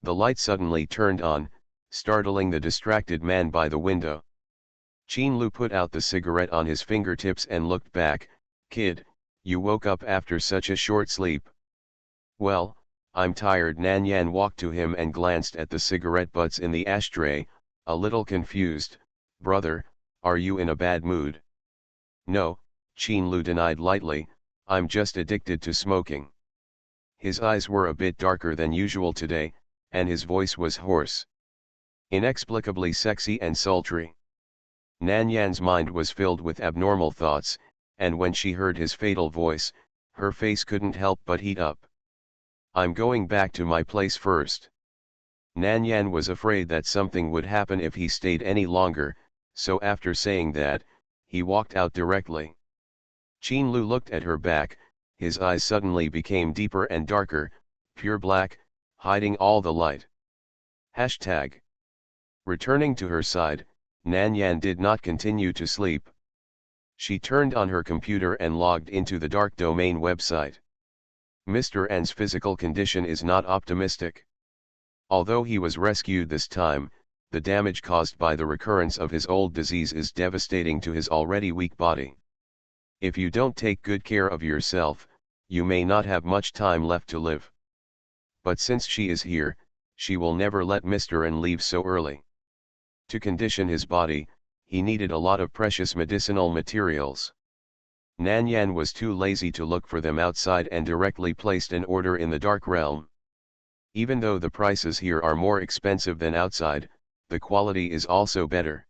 The light suddenly turned on, startling the distracted man by the window. Qin Lu put out the cigarette on his fingertips and looked back. Kid, you woke up after such a short sleep. Well, I'm tired. Nan Yan walked to him and glanced at the cigarette butts in the ashtray, a little confused. Brother, are you in a bad mood? No, Qin Lu denied lightly, I'm just addicted to smoking. His eyes were a bit darker than usual today, and his voice was hoarse. Inexplicably sexy and sultry. Nan Yan's mind was filled with abnormal thoughts, and when she heard his fatal voice, her face couldn't help but heat up. I'm going back to my place first. Nan Yan was afraid that something would happen if he stayed any longer, so after saying that, he walked out directly. Qin Lu looked at her back, his eyes suddenly became deeper and darker, pure black, hiding all the light. Hashtag. Returning to her side, Nan Yan did not continue to sleep. She turned on her computer and logged into the dark domain website. Mr. N's physical condition is not optimistic. Although he was rescued this time, the damage caused by the recurrence of his old disease is devastating to his already weak body. If you don't take good care of yourself, you may not have much time left to live. But since she is here, she will never let Mr. N leave so early. To condition his body, he needed a lot of precious medicinal materials. Nan Yan was too lazy to look for them outside and directly placed an order in the Dark Realm. Even though the prices here are more expensive than outside, the quality is also better.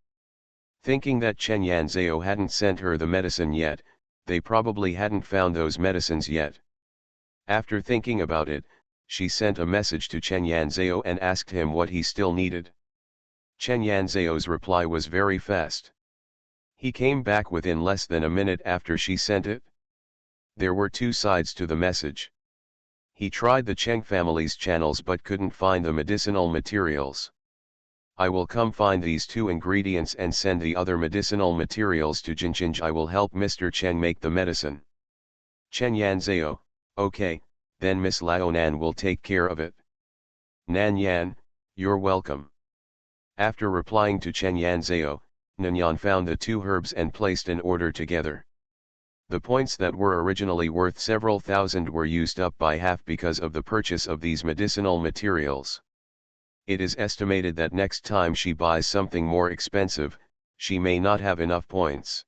Thinking that Chen Yanzhao hadn't sent her the medicine yet, they probably hadn't found those medicines yet. After thinking about it, she sent a message to Chen Yanzhao and asked him what he still needed. Chen Yanzhao's reply was very fast. He came back within less than a minute after she sent it. There were two sides to the message. He tried the Cheng family's channels but couldn't find the medicinal materials. I will come find these two ingredients and send the other medicinal materials to Jinqing. I will help Mr. Cheng make the medicine. Chen Yanzhao, okay, then Miss Laonan will take care of it. Nan Yan, you're welcome. After replying to Chen Yanzhao, Nanyan found the two herbs and placed an order together. The points that were originally worth several thousand were used up by half because of the purchase of these medicinal materials. It is estimated that next time she buys something more expensive, she may not have enough points.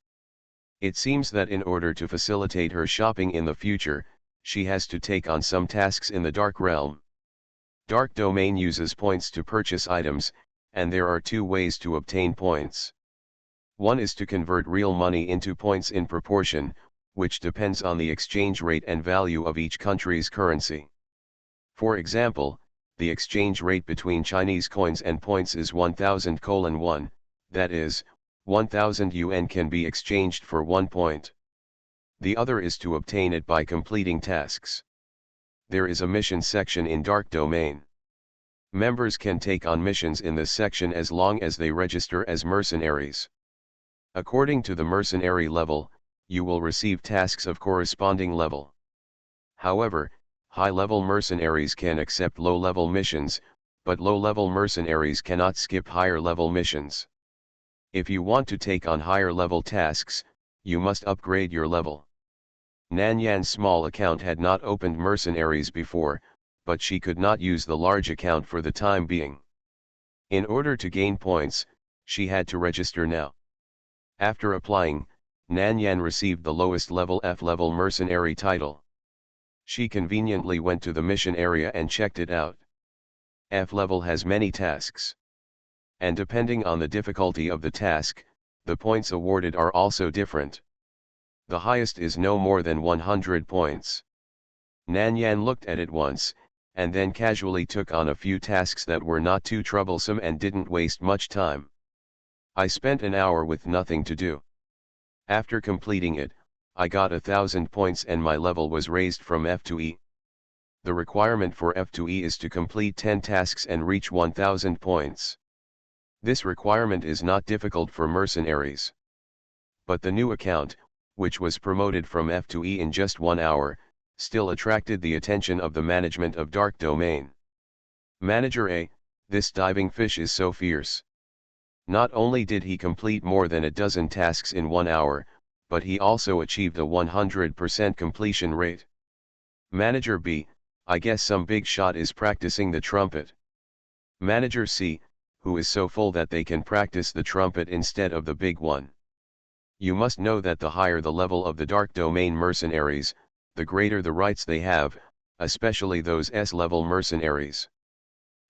It seems that in order to facilitate her shopping in the future, she has to take on some tasks in the Dark Realm. Dark Domain uses points to purchase items, and there are two ways to obtain points. One is to convert real money into points in proportion, which depends on the exchange rate and value of each country's currency. For example, the exchange rate between Chinese coins and points is 1000:1, that is, 1000 yuan can be exchanged for 1 point. The other is to obtain it by completing tasks. There is a mission section in Dark Domain. Members can take on missions in this section as long as they register as mercenaries. According to the mercenary level, you will receive tasks of corresponding level. However, high-level mercenaries can accept low-level missions, but low-level mercenaries cannot skip higher-level missions. If you want to take on higher-level tasks, you must upgrade your level. Nan Yan's small account had not opened mercenaries before, but she could not use the large account for the time being. In order to gain points, she had to register now. After applying, Nan Yan received the lowest level F-level mercenary title. She conveniently went to the mission area and checked it out. F-level has many tasks. And depending on the difficulty of the task, the points awarded are also different. The highest is no more than 100 points. Nan Yan looked at it once, and then casually took on a few tasks that were not too troublesome and didn't waste much time. I spent an hour with nothing to do. After completing it, I got 1000 points and my level was raised from F to E. The requirement for F to E is to complete 10 tasks and reach 1000 points. This requirement is not difficult for mercenaries. But the new account, which was promoted from F to E in just 1 hour, still attracted the attention of the management of Dark Domain. Manager A, this diving fish is so fierce. Not only did he complete more than a dozen tasks in 1 hour, but he also achieved a 100% completion rate. Manager B, I guess some big shot is practicing the trumpet. Manager C, who is so full that they can practice the trumpet instead of the big one. You must know that the higher the level of the Dark Domain mercenaries, the greater the rights they have, especially those S-level mercenaries.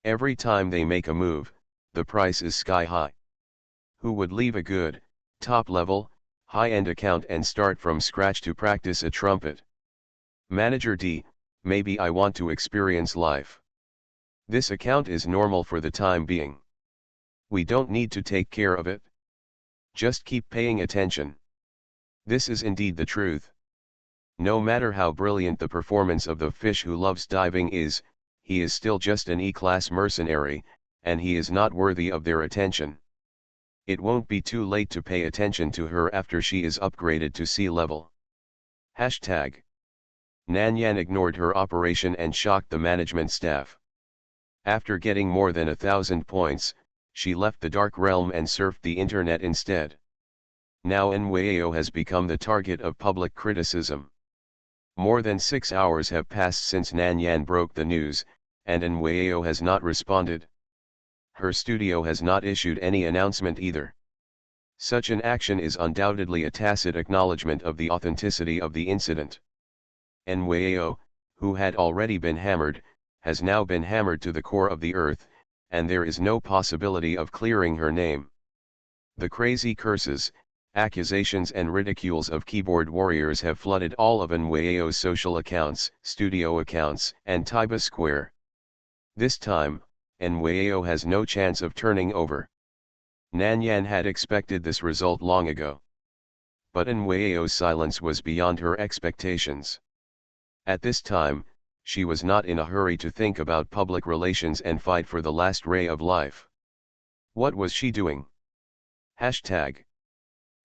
Every time they make a move, the price is sky high. Who would leave a good, top-level, high-end account and start from scratch to practice a trumpet? Manager D, maybe I want to experience life. This account is normal for the time being. We don't need to take care of it. Just keep paying attention. This is indeed the truth. No matter how brilliant the performance of the fish who loves diving is, he is still just an E-class mercenary, and he is not worthy of their attention. It won't be too late to pay attention to her after she is upgraded to C level. Hashtag Nan Yan ignored her operation and shocked the management staff. After getting more than 1,000 points, she left the dark realm and surfed the internet instead. Now Nwao has become the target of public criticism. More than 6 hours have passed since Nan Yan broke the news, and Nwao has not responded. Her studio has not issued any announcement either. Such an action is undoubtedly a tacit acknowledgement of the authenticity of the incident. Nwao, who had already been hammered, has now been hammered to the core of the earth, and there is no possibility of clearing her name. The crazy curses, accusations and ridicules of keyboard warriors have flooded all of Nwao's social accounts, studio accounts, and Taiba Square. This time, Nwao has no chance of turning over. Nan Yan had expected this result long ago. But Nwao's silence was beyond her expectations. At this time, she was not in a hurry to think about public relations and fight for the last ray of life. What was she doing? Hashtag.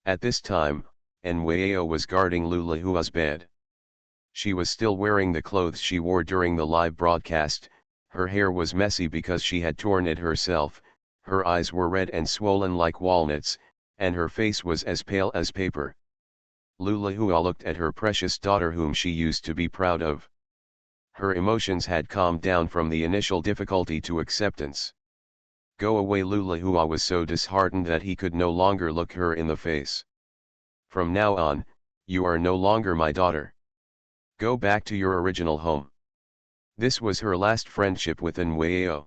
At this time, Nwao was guarding Lulahua's bed. She was still wearing the clothes she wore during the live broadcast, her hair was messy because she had torn it herself, her eyes were red and swollen like walnuts, and her face was as pale as paper. Lulahua looked at her precious daughter whom she used to be proud of. Her emotions had calmed down from the initial difficulty to acceptance. Go away. Lulahua was so disheartened that he could no longer look her in the face. From now on, you are no longer my daughter. Go back to your original home. This was her last friendship with Nwao.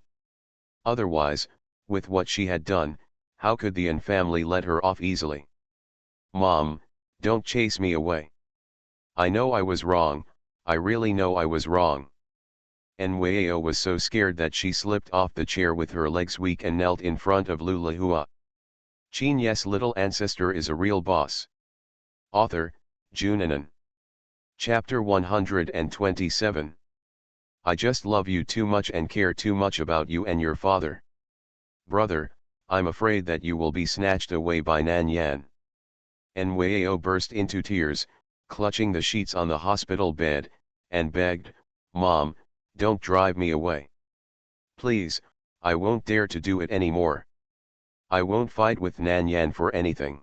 Otherwise, with what she had done, how could the N family let her off easily? Mom, don't chase me away. I know I was wrong, I really know I was wrong. Nwao was so scared that she slipped off the chair with her legs weak and knelt in front of Lulahua. Qin Ye's little ancestor is a real boss. Author, Junanan. Chapter 127. I just love you too much and care too much about you and your father. Brother, I'm afraid that you will be snatched away by Nan Yan. Nwao burst into tears, clutching the sheets on the hospital bed, and begged, Mom, don't drive me away. Please, I won't dare to do it anymore. I won't fight with Nan Yan for anything.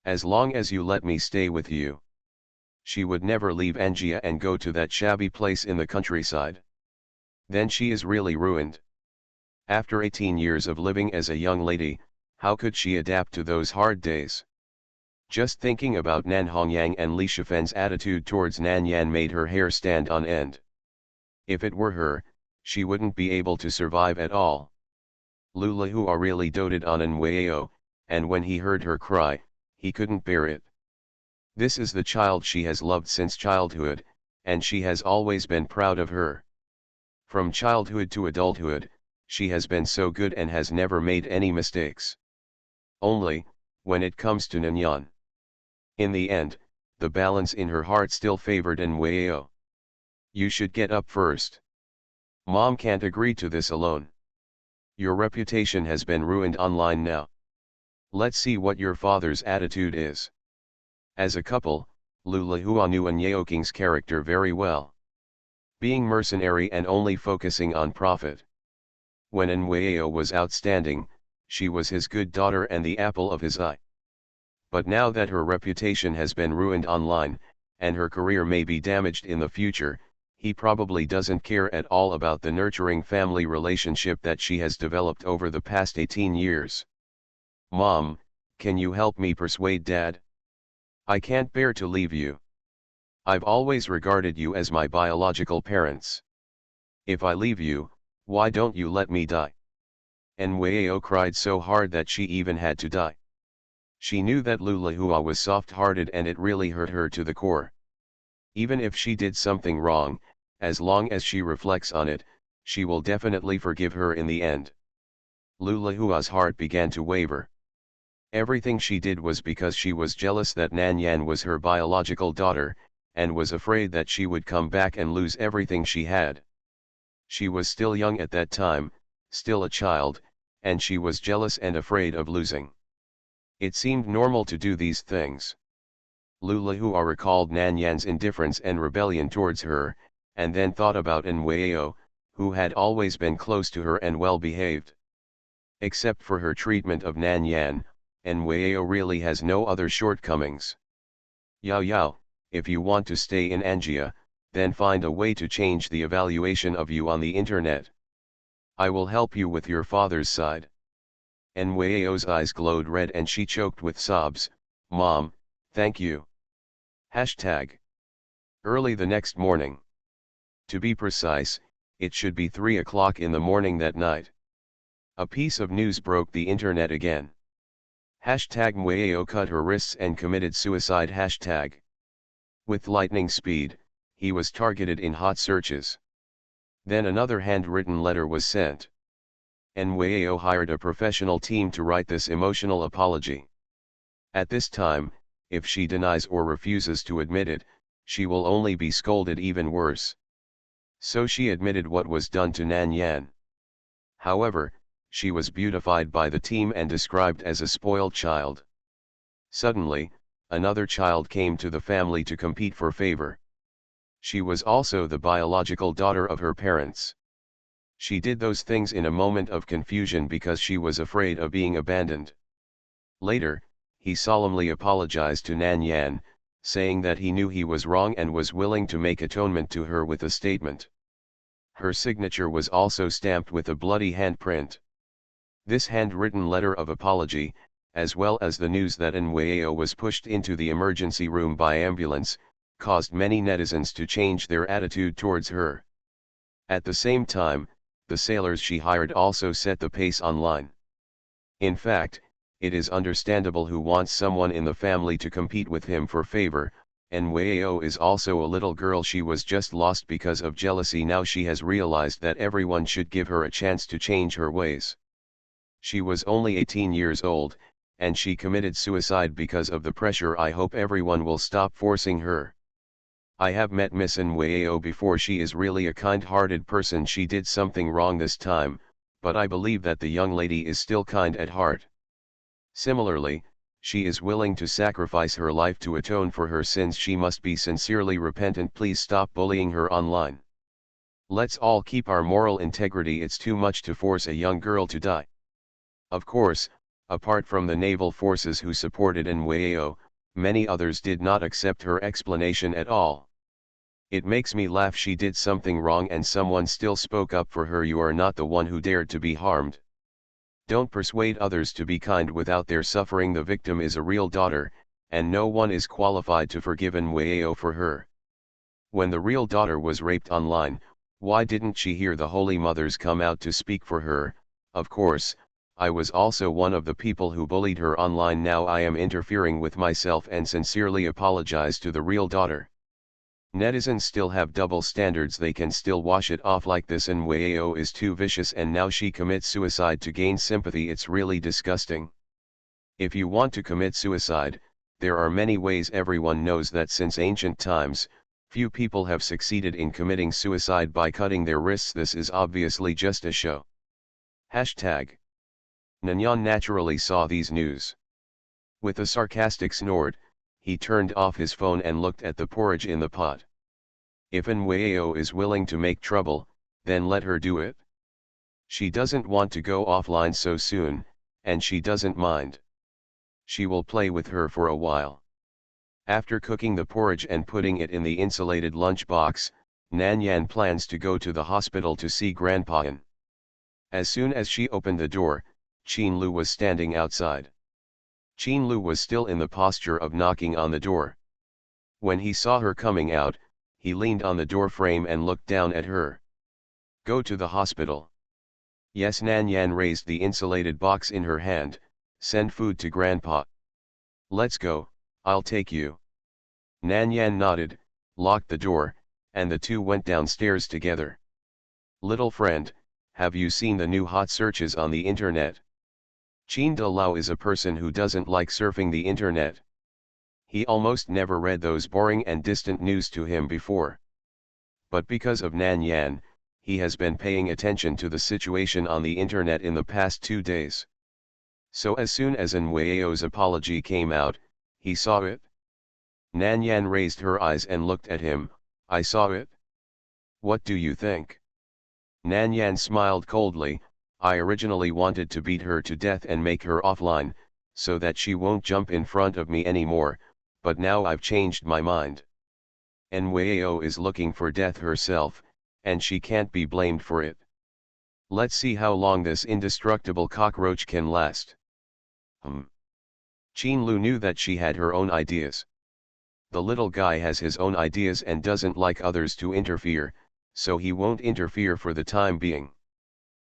As long as you let me stay with you. She would never leave Angia and go to that shabby place in the countryside. Then she is really ruined. After 18 years of living as a young lady, how could she adapt to those hard days? Just thinking about Nan Hongyang and Li Shifen's attitude towards Nan Yan made her hair stand on end. If it were her, she wouldn't be able to survive at all. Lulahua really doted on Nwao, and when he heard her cry, he couldn't bear it. This is the child she has loved since childhood, and she has always been proud of her. From childhood to adulthood, she has been so good and has never made any mistakes. Only, when it comes to Nanyan. In the end, the balance in her heart still favored Nwao. You should get up first. Mom can't agree to this alone. Your reputation has been ruined online now. Let's see what your father's attitude is. As a couple, Lulahua knew Nyaoking's character very well. Being mercenary and only focusing on profit. When Nwao was outstanding, she was his good daughter and the apple of his eye. But now that her reputation has been ruined online, and her career may be damaged in the future, he probably doesn't care at all about the nurturing family relationship that she has developed over the past 18 years. Mom, can you help me persuade Dad? I can't bear to leave you. I've always regarded you as my biological parents. If I leave you, why don't you let me die? Nwao cried so hard that she even had to die. She knew that Lulahua was soft-hearted and it really hurt her to the core. Even if she did something wrong, as long as she reflects on it, she will definitely forgive her in the end. Lulahua's heart began to waver. Everything she did was because she was jealous that Nan Yan was her biological daughter, and was afraid that she would come back and lose everything she had. She was still young at that time, still a child, and she was jealous and afraid of losing. It seemed normal to do these things. Lulahua recalled Nan Yan's indifference and rebellion towards her, and then thought about Nweo, who had always been close to her and well behaved. Except for her treatment of Nan Yan, Nweo really has no other shortcomings. Yao Yao, if you want to stay in Angia, then find a way to change the evaluation of you on the internet. I will help you with your father's side. Nweo's eyes glowed red and she choked with sobs. Mom, thank you. Hashtag. Early the next morning. To be precise, it should be 3 o'clock in the morning that night. A piece of news broke the internet again. Hashtag Nweo cut her wrists and committed suicide. Hashtag. With lightning speed, he was targeted in hot searches. Then another handwritten letter was sent. Nweo hired a professional team to write this emotional apology. At this time, if she denies or refuses to admit it, she will only be scolded even worse. So she admitted what was done to Nan Yan. However, she was beautified by the team and described as a spoiled child. Suddenly, another child came to the family to compete for favor. She was also the biological daughter of her parents. She did those things in a moment of confusion because she was afraid of being abandoned. Later, he solemnly apologized to Nan Yan, saying that he knew he was wrong and was willing to make atonement to her with a statement. Her signature was also stamped with a bloody handprint. This handwritten letter of apology, as well as the news that Nweo was pushed into the emergency room by ambulance, caused many netizens to change their attitude towards her. At the same time, the sailors she hired also set the pace online. In fact, it is understandable who wants someone in the family to compete with him for favor. Nweo is also a little girl. She was just lost because of jealousy. Now she has realized that everyone should give her a chance to change her ways. She was only 18 years old, and she committed suicide because of the pressure. I hope everyone will stop forcing her. I have met Miss Nweo before. She is really a kind-hearted person. She did something wrong this time, but I believe that the young lady is still kind at heart. Similarly, she is willing to sacrifice her life to atone for her sins. She must be sincerely repentant. Please stop bullying her online. Let's all keep our moral integrity. It's too much to force a young girl to die. Of course, apart from the naval forces who supported Nweo, many others did not accept her explanation at all. It makes me laugh. She did something wrong and someone still spoke up for her. You are not the one who dared to be harmed. Don't persuade others to be kind without their suffering. The victim is a real daughter, and no one is qualified to forgive Nweo for her. When the real daughter was raped online, why didn't she hear the Holy Mothers come out to speak for her? Of course, I was also one of the people who bullied her online. Now I am interfering with myself and sincerely apologize to the real daughter. Netizens still have double standards. They can still wash it off like this. Nweo is too vicious and now she commits suicide to gain sympathy. It's really disgusting. If you want to commit suicide, there are many ways. Everyone knows that since ancient times, few people have succeeded in committing suicide by cutting their wrists. This is obviously just a show. Hashtag. Nanyan naturally saw these news. With a sarcastic snort, he turned off his phone and looked at the porridge in the pot. If Nweo is willing to make trouble, then let her do it. She doesn't want to go offline so soon, and she doesn't mind. She will play with her for a while. After cooking the porridge and putting it in the insulated lunchbox, Nanyan plans to go to the hospital to see Grandpa. As soon as she opened the door, Qin Lu was standing outside. Qin Lu was still in the posture of knocking on the door. When he saw her coming out, he leaned on the door frame and looked down at her. Go to the hospital. Yes. Nanyan raised the insulated box in her hand. Send food to Grandpa. Let's go, I'll take you. Nanyan nodded, locked the door, and the two went downstairs together. Little friend, have you seen the new hot searches on the internet? Qin De Lao is a person who doesn't like surfing the internet. He almost never read those boring and distant news to him before. But because of Nan Yan, he has been paying attention to the situation on the internet in the past 2 days. So as soon as Nweo's apology came out, he saw it. Nan Yan raised her eyes and looked at him. I saw it. What do you think? Nan Yan smiled coldly. I originally wanted to beat her to death and make her offline, so that she won't jump in front of me anymore, but now I've changed my mind. Nwao is looking for death herself, and she can't be blamed for it. Let's see how long this indestructible cockroach can last. Qin Lu knew that she had her own ideas. The little guy has his own ideas and doesn't like others to interfere, so he won't interfere for the time being.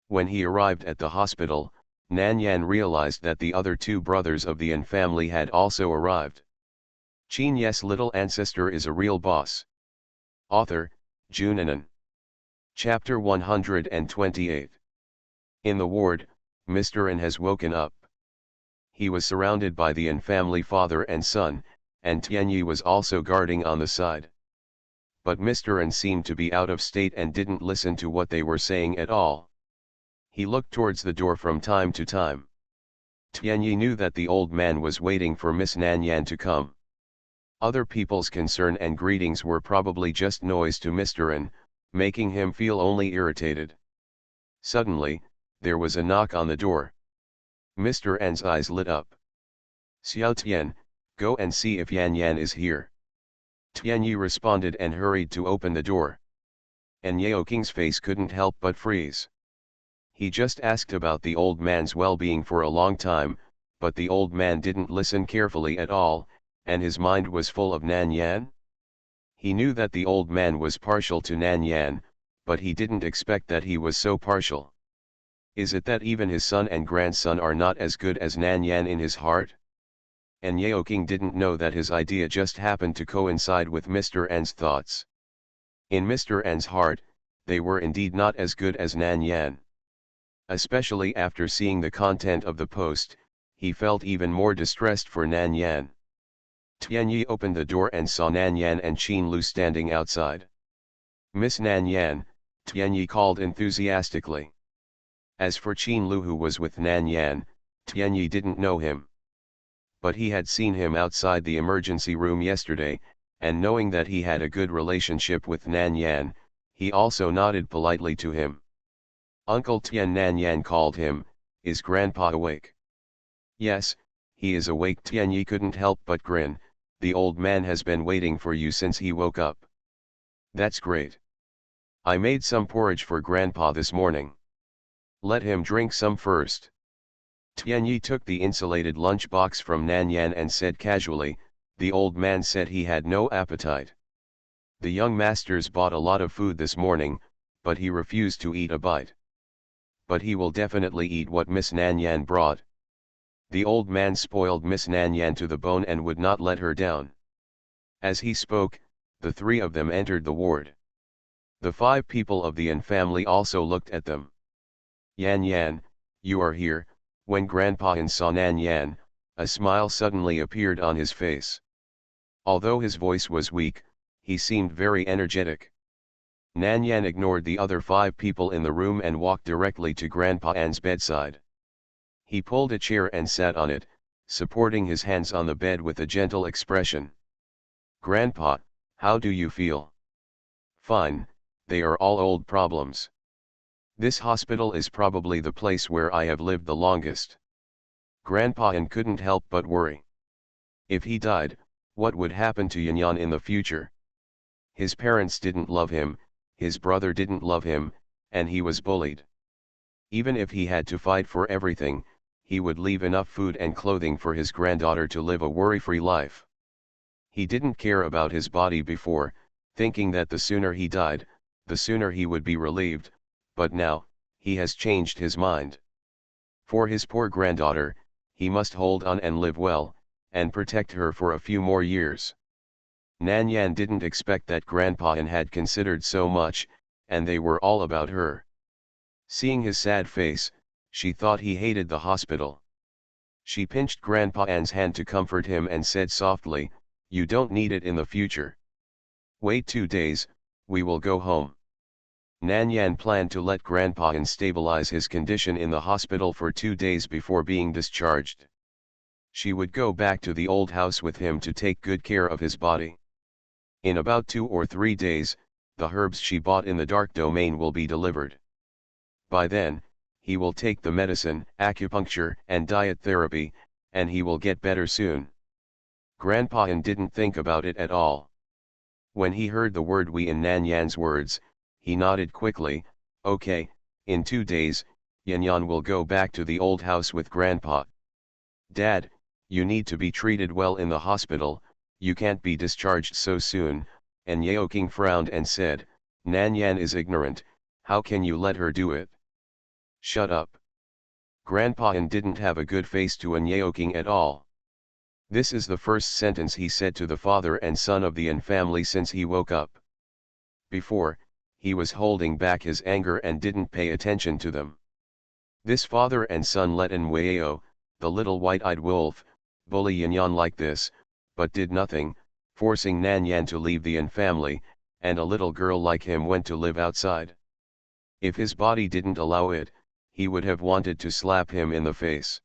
When he arrived at the hospital, Nan Yan realized that the other two brothers of the An family had also arrived. Qin Ye's little ancestor is a real boss. Author, Junanan. Chapter 128. In the ward, Mr. An has woken up. He was surrounded by the An family father and son, and Qin Ye was also guarding on the side. But Mr. An seemed to be out of state and didn't listen to what they were saying at all. He looked towards the door from time to time. Qin Ye knew that the old man was waiting for Miss Nan Yan to come. Other people's concern and greetings were probably just noise to Mr. An, making him feel only irritated. Suddenly, there was a knock on the door. Mr. An's eyes lit up. Xiao Tian, go and see if Yan Yan is here. Qin Ye responded and hurried to open the door. And Yao King's face couldn't help but freeze. He just asked about the old man's well-being for a long time, but the old man didn't listen carefully at all, and his mind was full of Nan Yan. He knew that the old man was partial to Nan Yan, but he didn't expect that he was so partial. Is it that even his son and grandson are not as good as Nan Yan in his heart? And Yao King didn't know that his idea just happened to coincide with Mr. An's thoughts. In Mr. An's heart, they were indeed not as good as Nan Yan. Especially after seeing the content of the post, he felt even more distressed for Nan Yan. Qin Ye opened the door and saw Nan Yan and Qin Lu standing outside. Miss Nan Yan, Qin Ye called enthusiastically. As for Qin Lu, who was with Nan Yan, Qin Ye didn't know him. But he had seen him outside the emergency room yesterday, and knowing that he had a good relationship with Nan Yan, he also nodded politely to him. Uncle Tian, Nan Yan called him. Is Grandpa awake? Yes, he is awake. Qin Ye couldn't help but grin. The old man has been waiting for you since he woke up. That's great. I made some porridge for Grandpa this morning. Let him drink some first. Qin Ye took the insulated lunch box from Nan Yan and said casually, the old man said he had no appetite. The young masters bought a lot of food this morning, but he refused to eat a bite. But he will definitely eat what Miss Nan Yan brought. The old man spoiled Miss Nan Yan to the bone and would not let her down. As he spoke, the three of them entered the ward. The 5 people of the An family also looked at them. Yan Yan, you are here. When Grandpa An saw Nan Yan, a smile suddenly appeared on his face. Although his voice was weak, he seemed very energetic. Nan Yan ignored the other 5 people in the room and walked directly to Grandpa An's bedside. He pulled a chair and sat on it, supporting his hands on the bed with a gentle expression. Grandpa, how do you feel? Fine, they are all old problems. This hospital is probably the place where I have lived the longest. Grandpa An couldn't help but worry. If he died, what would happen to Yan Yan in the future? His parents didn't love him, his brother didn't love him, and he was bullied. Even if he had to fight for everything, he would leave enough food and clothing for his granddaughter to live a worry-free life. He didn't care about his body before, thinking that the sooner he died, the sooner he would be relieved, but now, he has changed his mind. For his poor granddaughter, he must hold on and live well, and protect her for a few more years. Nan Yan didn't expect that Grandpa An had considered so much, and they were all about her. Seeing his sad face, she thought he hated the hospital. She pinched Grandpa An's hand to comfort him and said softly, you don't need it in the future. Wait 2 days, we will go home. Nan Yan planned to let Grandpa An stabilize his condition in the hospital for 2 days before being discharged. She would go back to the old house with him to take good care of his body. In about 2 or 3 days, the herbs she bought in the dark domain will be delivered. By then, he will take the medicine, acupuncture, and diet therapy, and he will get better soon. Grandpa Yan didn't think about it at all. When he heard the word we in Nan Yan's words, he nodded quickly. Okay, in 2 days, Yan Yan will go back to the old house with Grandpa. Dad, you need to be treated well in the hospital, you can't be discharged so soon, and Yeoking frowned and said, Nan Yan is ignorant, how can you let her do it? Shut up. Grandpa Yan didn't have a good face to Yeoking at all. This is the first sentence he said to the father and son of the Yan family since he woke up. Before, he was holding back his anger and didn't pay attention to them. This father and son let Nweo, the little white-eyed wolf, bully Yan Yan like this, but did nothing, forcing Nan Yan to leave the Yan family, and a little girl like him went to live outside. If his body didn't allow it, he would have wanted to slap him in the face.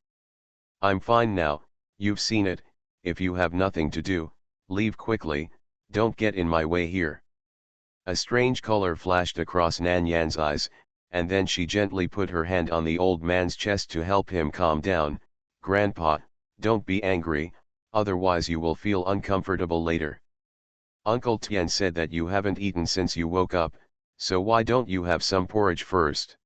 I'm fine now, you've seen it, if you have nothing to do, leave quickly, don't get in my way here. A strange color flashed across Nan Yan's eyes, and then she gently put her hand on the old man's chest to help him calm down. Grandpa, don't be angry, otherwise you will feel uncomfortable later. Uncle Tian said that you haven't eaten since you woke up, so why don't you have some porridge first?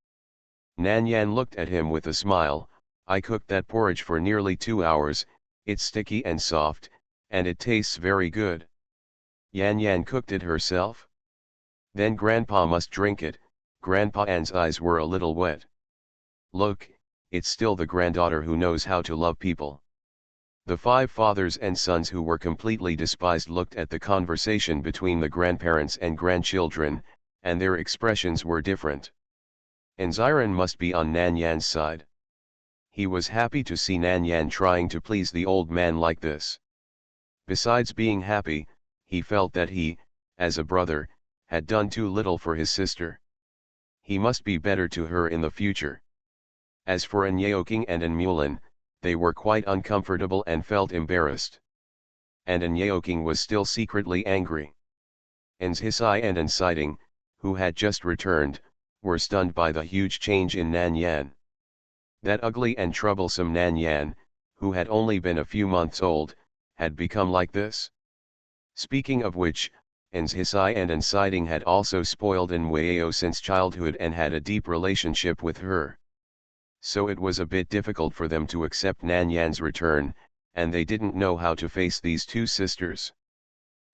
Nan Yan looked at him with a smile. I cooked that porridge for nearly 2 hours, it's sticky and soft, and it tastes very good. Yan Yan cooked it herself? Then Grandpa must drink it. Grandpa An's eyes were a little wet. Look, it's still the granddaughter who knows how to love people. The 5 fathers and sons who were completely despised looked at the conversation between the grandparents and grandchildren, and their expressions were different. Anziran must be on Nan Yan's side. He was happy to see Nan Yan trying to please the old man like this. Besides being happy, he felt that he, as a brother, had done too little for his sister. He must be better to her in the future. As for Yeoking and Mulin, they were quite uncomfortable and felt embarrassed. And Yeoking was still secretly angry. Hisai and Siding, who had just returned, were stunned by the huge change in Nan Yan. That ugly and troublesome Nan Yan, who had only been a few months old, had become like this. Speaking of which, Hisai and Siding had also spoiled Nweo since childhood and had a deep relationship with her. So it was a bit difficult for them to accept Nan Yan's return, and they didn't know how to face these 2 sisters.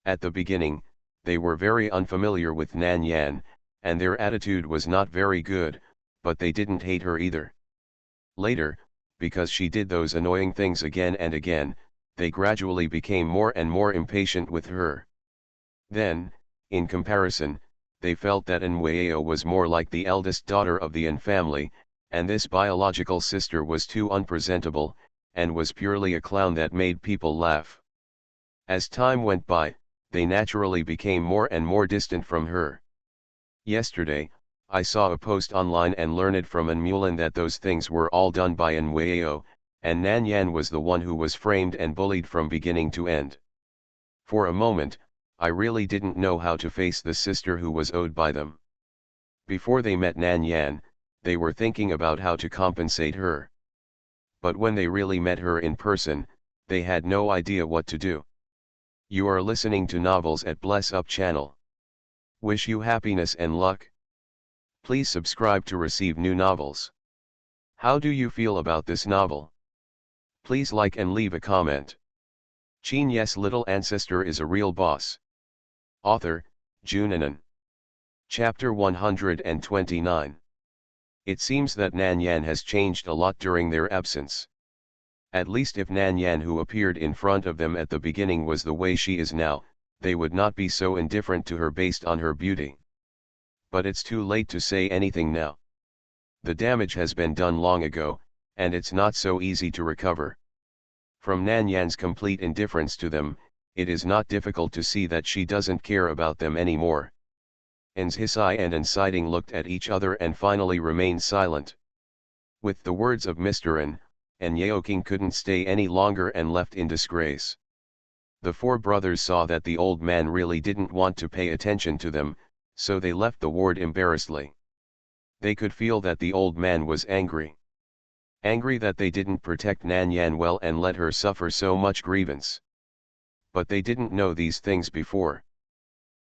At the beginning, they were very unfamiliar with Nan Yan, and their attitude was not very good, but they didn't hate her either. Later, because she did those annoying things again and again, they gradually became more and more impatient with her. Then, in comparison, they felt that Nweo was more like the eldest daughter of the Yan family, and this biological sister was too unpresentable, and was purely a clown that made people laugh. As time went by, they naturally became more and more distant from her. Yesterday, I saw a post online and learned from Mulin that those things were all done by Nweo, and Nan Yan was the one who was framed and bullied from beginning to end. For a moment, I really didn't know how to face the sister who was owed by them. Before they met Nan Yan, they were thinking about how to compensate her. But when they really met her in person, they had no idea what to do. You are listening to Novels at Bless Up channel. Wish you happiness and luck. Please subscribe to receive new novels. How do you feel about this novel? Please like and leave a comment. Qin Ye's little ancestor is a real boss. Author, Junanan. Chapter 129. It seems that Nan Yan has changed a lot during their absence. At least if Nan Yan who appeared in front of them at the beginning was the way she is now, they would not be so indifferent to her based on her beauty. But it's too late to say anything now. The damage has been done long ago, and it's not so easy to recover. From Nan Yan's complete indifference to them, it is not difficult to see that she doesn't care about them anymore. Hisai and Siding looked at each other and finally remained silent. With the words of Mr. and Yeoking couldn't stay any longer and left in disgrace. The four brothers saw that the old man really didn't want to pay attention to them, so they left the ward embarrassedly. They could feel that the old man was angry. Angry that they didn't protect Nan Yan well and let her suffer so much grievance. But they didn't know these things before.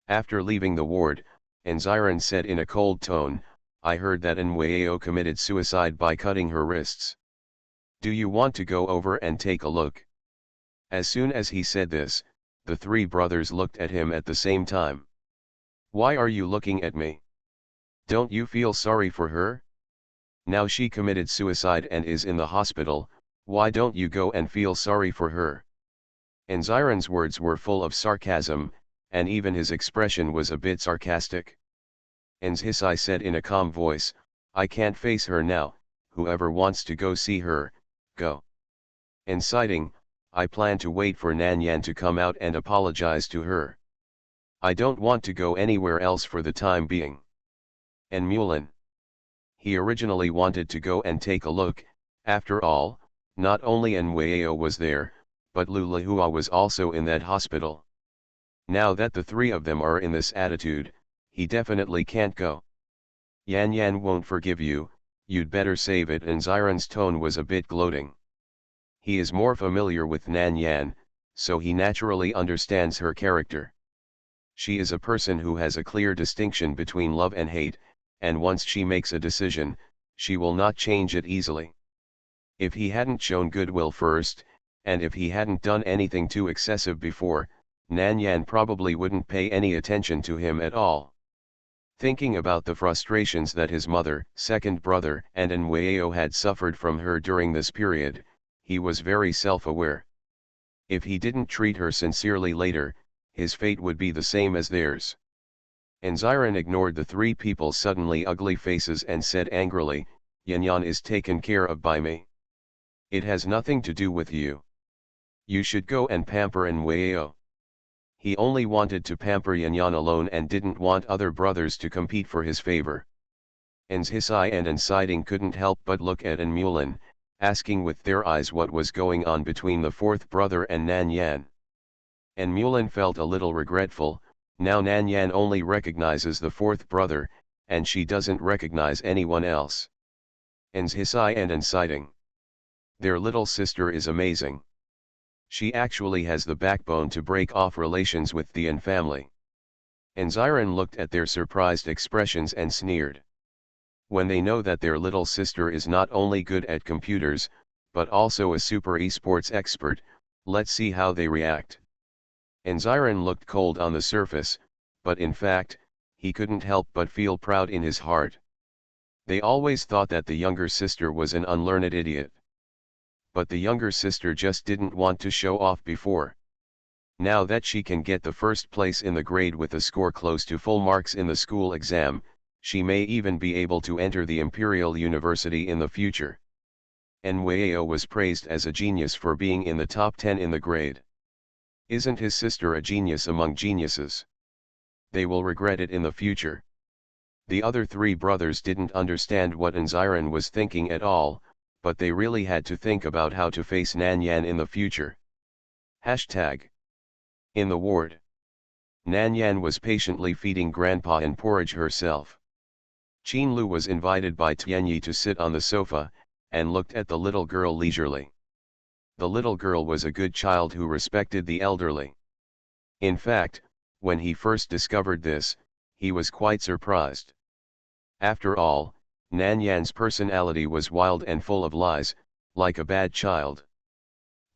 After leaving the ward, Anziran said in a cold tone, "I heard that Nweo committed suicide by cutting her wrists. Do you want to go over and take a look?" As soon as he said this, the three brothers looked at him at the same time. "Why are you looking at me? Don't you feel sorry for her? Now she committed suicide and is in the hospital, why don't you go and feel sorry for her?" Anziran's words were full of sarcasm, and even his expression was a bit sarcastic. Hisai said in a calm voice, "I can't face her now, whoever wants to go see her, go." And citing, "I plan to wait for Nan Yan to come out and apologize to her. I don't want to go anywhere else for the time being." And Mulan. He originally wanted to go and take a look. After all, not only Nweo was there, but Lulahua was also in that hospital. Now that the three of them are in this attitude, he definitely can't go. "Yan Yan won't forgive you, you'd better save it." And Ziran's tone was a bit gloating. He is more familiar with Nan Yan, so he naturally understands her character. She is a person who has a clear distinction between love and hate, and once she makes a decision, she will not change it easily. If he hadn't shown goodwill first, and if he hadn't done anything too excessive before, Nan Yan probably wouldn't pay any attention to him at all. Thinking about the frustrations that his mother, second brother, and Nweo had suffered from her during this period, he was very self-aware. If he didn't treat her sincerely later, his fate would be the same as theirs. Anziran ignored the three people's suddenly ugly faces and said angrily, "Yan Yan is taken care of by me. It has nothing to do with you. You should go and pamper Nweo." He only wanted to pamper Yan Yan alone and didn't want other brothers to compete for his favor. Hisai and Ansiding couldn't help but look at Mulan, asking with their eyes what was going on between the fourth brother and Nan Yan. And Mulan felt a little regretful. Now Nan Yan only recognizes the fourth brother, and she doesn't recognize anyone else. Hisai and Ansiding. Their little sister is amazing. She actually has the backbone to break off relations with the An family. Anziran looked at their surprised expressions and sneered. When they know that their little sister is not only good at computers, but also a super esports expert, let's see how they react. Anziran looked cold on the surface, but in fact, he couldn't help but feel proud in his heart. They always thought that the younger sister was an unlearned idiot. But the younger sister just didn't want to show off before. Now that she can get the first place in the grade with a score close to full marks in the school exam, she may even be able to enter the Imperial University in the future. Nweo was praised as a genius for being in the top 10 in the grade. Isn't his sister a genius among geniuses? They will regret it in the future. The other three brothers didn't understand what Anziran was thinking at all, but they really had to think about how to face Nan Yan in the future. Hashtag. In the ward. Nan Yan was patiently feeding Grandpa and porridge herself. Qin Lu was invited by Qin Ye to sit on the sofa, and looked at the little girl leisurely. The little girl was a good child who respected the elderly. In fact, when he first discovered this, he was quite surprised. After all, Nan Yan's personality was wild and full of lies, like a bad child.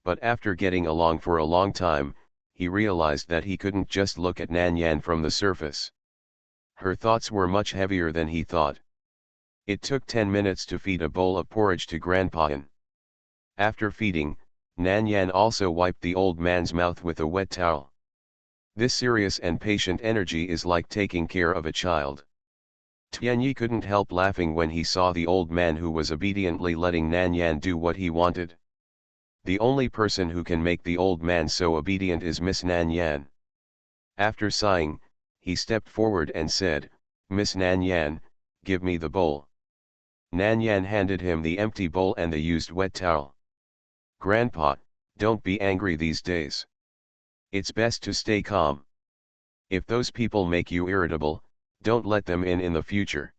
But after getting along for a long time, he realized that he couldn't just look at Nan Yan from the surface. Her thoughts were much heavier than he thought. It took 10 minutes to feed a bowl of porridge to Grandpa. After feeding, Nan Yan also wiped the old man's mouth with a wet towel. This serious and patient energy is like taking care of a child. Qin Ye couldn't help laughing when he saw the old man who was obediently letting Nan Yan do what he wanted. The only person who can make the old man so obedient is Miss Nan Yan. After sighing, he stepped forward and said, "Miss Nan Yan, give me the bowl." Nan Yan handed him the empty bowl and the used wet towel. Grandpa, don't be angry these days. It's best to stay calm. If those people make you irritable, don't let them in the future.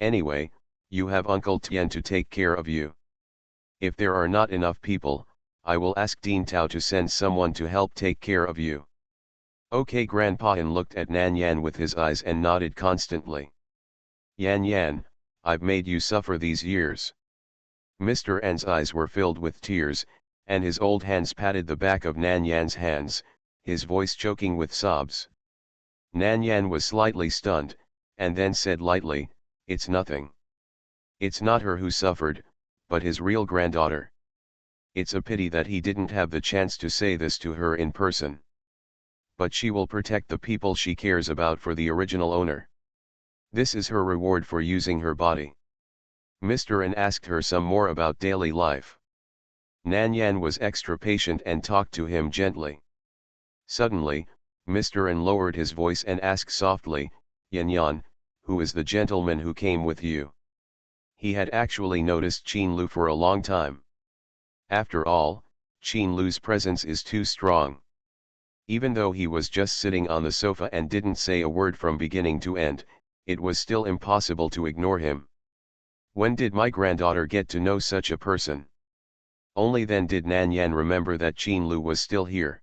Anyway, you have Uncle Tian to take care of you. If there are not enough people, I will ask Dean Tao to send someone to help take care of you. Okay, Grandpa. And looked at Nan Yan with his eyes and nodded constantly. Yan Yan, I've made you suffer these years. Mr. N's eyes were filled with tears, and his old hands patted the back of Nan Yan's hands, his voice choking with sobs. Nan Yan was slightly stunned, and then said lightly, "It's nothing. It's not her who suffered, but his real granddaughter. It's a pity that he didn't have the chance to say this to her in person. But she will protect the people she cares about for the original owner. This is her reward for using her body." Mr. N asked her some more about daily life. Nan Yan was extra patient and talked to him gently. Suddenly, Mr. N lowered his voice and asked softly, "Yan Yan, who is the gentleman who came with you?" He had actually noticed Qin Lu for a long time. After all, Qin Lu's presence is too strong. Even though he was just sitting on the sofa and didn't say a word from beginning to end, it was still impossible to ignore him. When did my granddaughter get to know such a person? Only then did Nan Yan remember that Qin Lu was still here.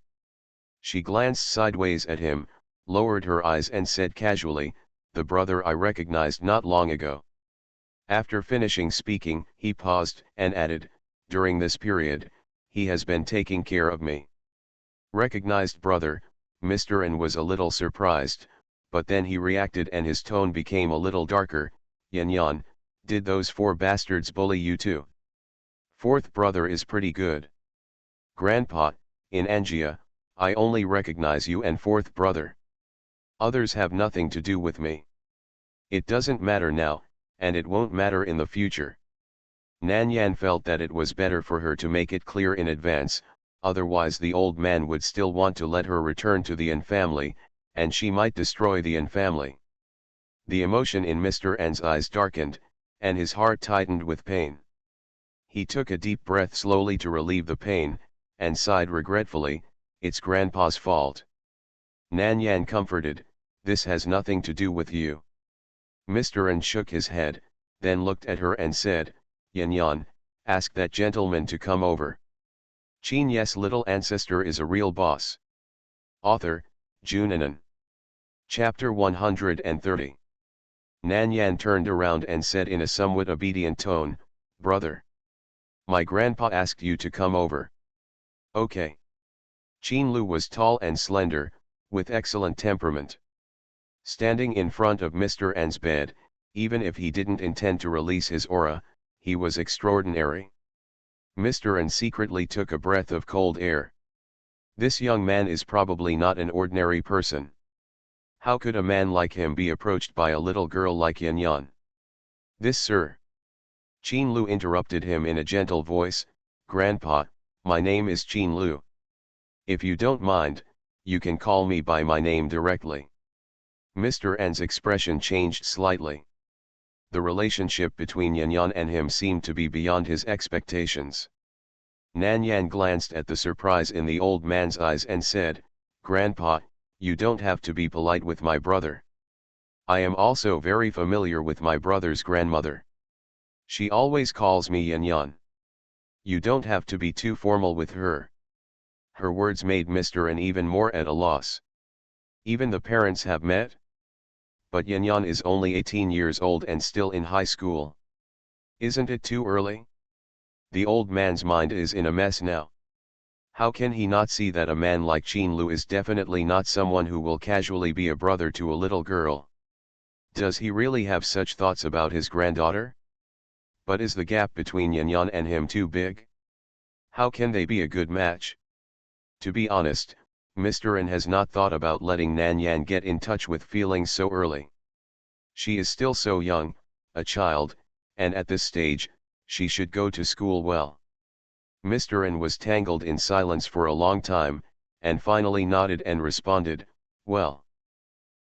She glanced sideways at him, lowered her eyes and said casually, "The brother I recognized not long ago." After finishing speaking, he paused and added, "During this period, he has been taking care of me." Recognized brother, Mr. N was a little surprised, but then he reacted and his tone became a little darker. "Yan Yan, did those 4 bastards bully you too? 4th brother is pretty good. Grandpa, in Angia, I only recognize you and 4th brother. Others have nothing to do with me. It doesn't matter now, and it won't matter in the future." Nan Yan felt that it was better for her to make it clear in advance, otherwise the old man would still want to let her return to the N family, and she might destroy the N family. The emotion in Mr. N's eyes darkened, and his heart tightened with pain. He took a deep breath slowly to relieve the pain, and sighed regretfully, "It's Grandpa's fault." Nan Yan comforted, "This has nothing to do with you." Mr. N shook his head, then looked at her and said, "Yan Yan, ask that gentleman to come over." Qin Ye's little ancestor is a real boss. Author, Junanan. Chapter 130. Nan Yan turned around and said in a somewhat obedient tone, "Brother. My grandpa asked you to come over." "Okay." Qin Lu was tall and slender, with excellent temperament. Standing in front of Mr. N's bed, even if he didn't intend to release his aura, he was extraordinary. Mr. N secretly took a breath of cold air. This young man is probably not an ordinary person. How could a man like him be approached by a little girl like Yan Yan? "This sir." Qin Lu interrupted him in a gentle voice, "Grandpa, my name is Qin Lu. If you don't mind, you can call me by my name directly." Mr. N's expression changed slightly. The relationship between Yan Yan and him seemed to be beyond his expectations. Nan Yan glanced at the surprise in the old man's eyes and said, "Grandpa, you don't have to be polite with my brother. I am also very familiar with my brother's grandmother. She always calls me Yan Yan. You don't have to be too formal with her." Her words made Mr. N even more at a loss. Even the parents have met? But Yan Yan is only 18 years old and still in high school. Isn't it too early? The old man's mind is in a mess now. How can he not see that a man like Qin Lu is definitely not someone who will casually be a brother to a little girl? Does he really have such thoughts about his granddaughter? But is the gap between Yan Yan and him too big? How can they be a good match? To be honest, Mr. N has not thought about letting Nan Yan get in touch with feelings so early. She is still so young, a child, and at this stage, she should go to school well. Mr. N was tangled in silence for a long time, and finally nodded and responded, "Well.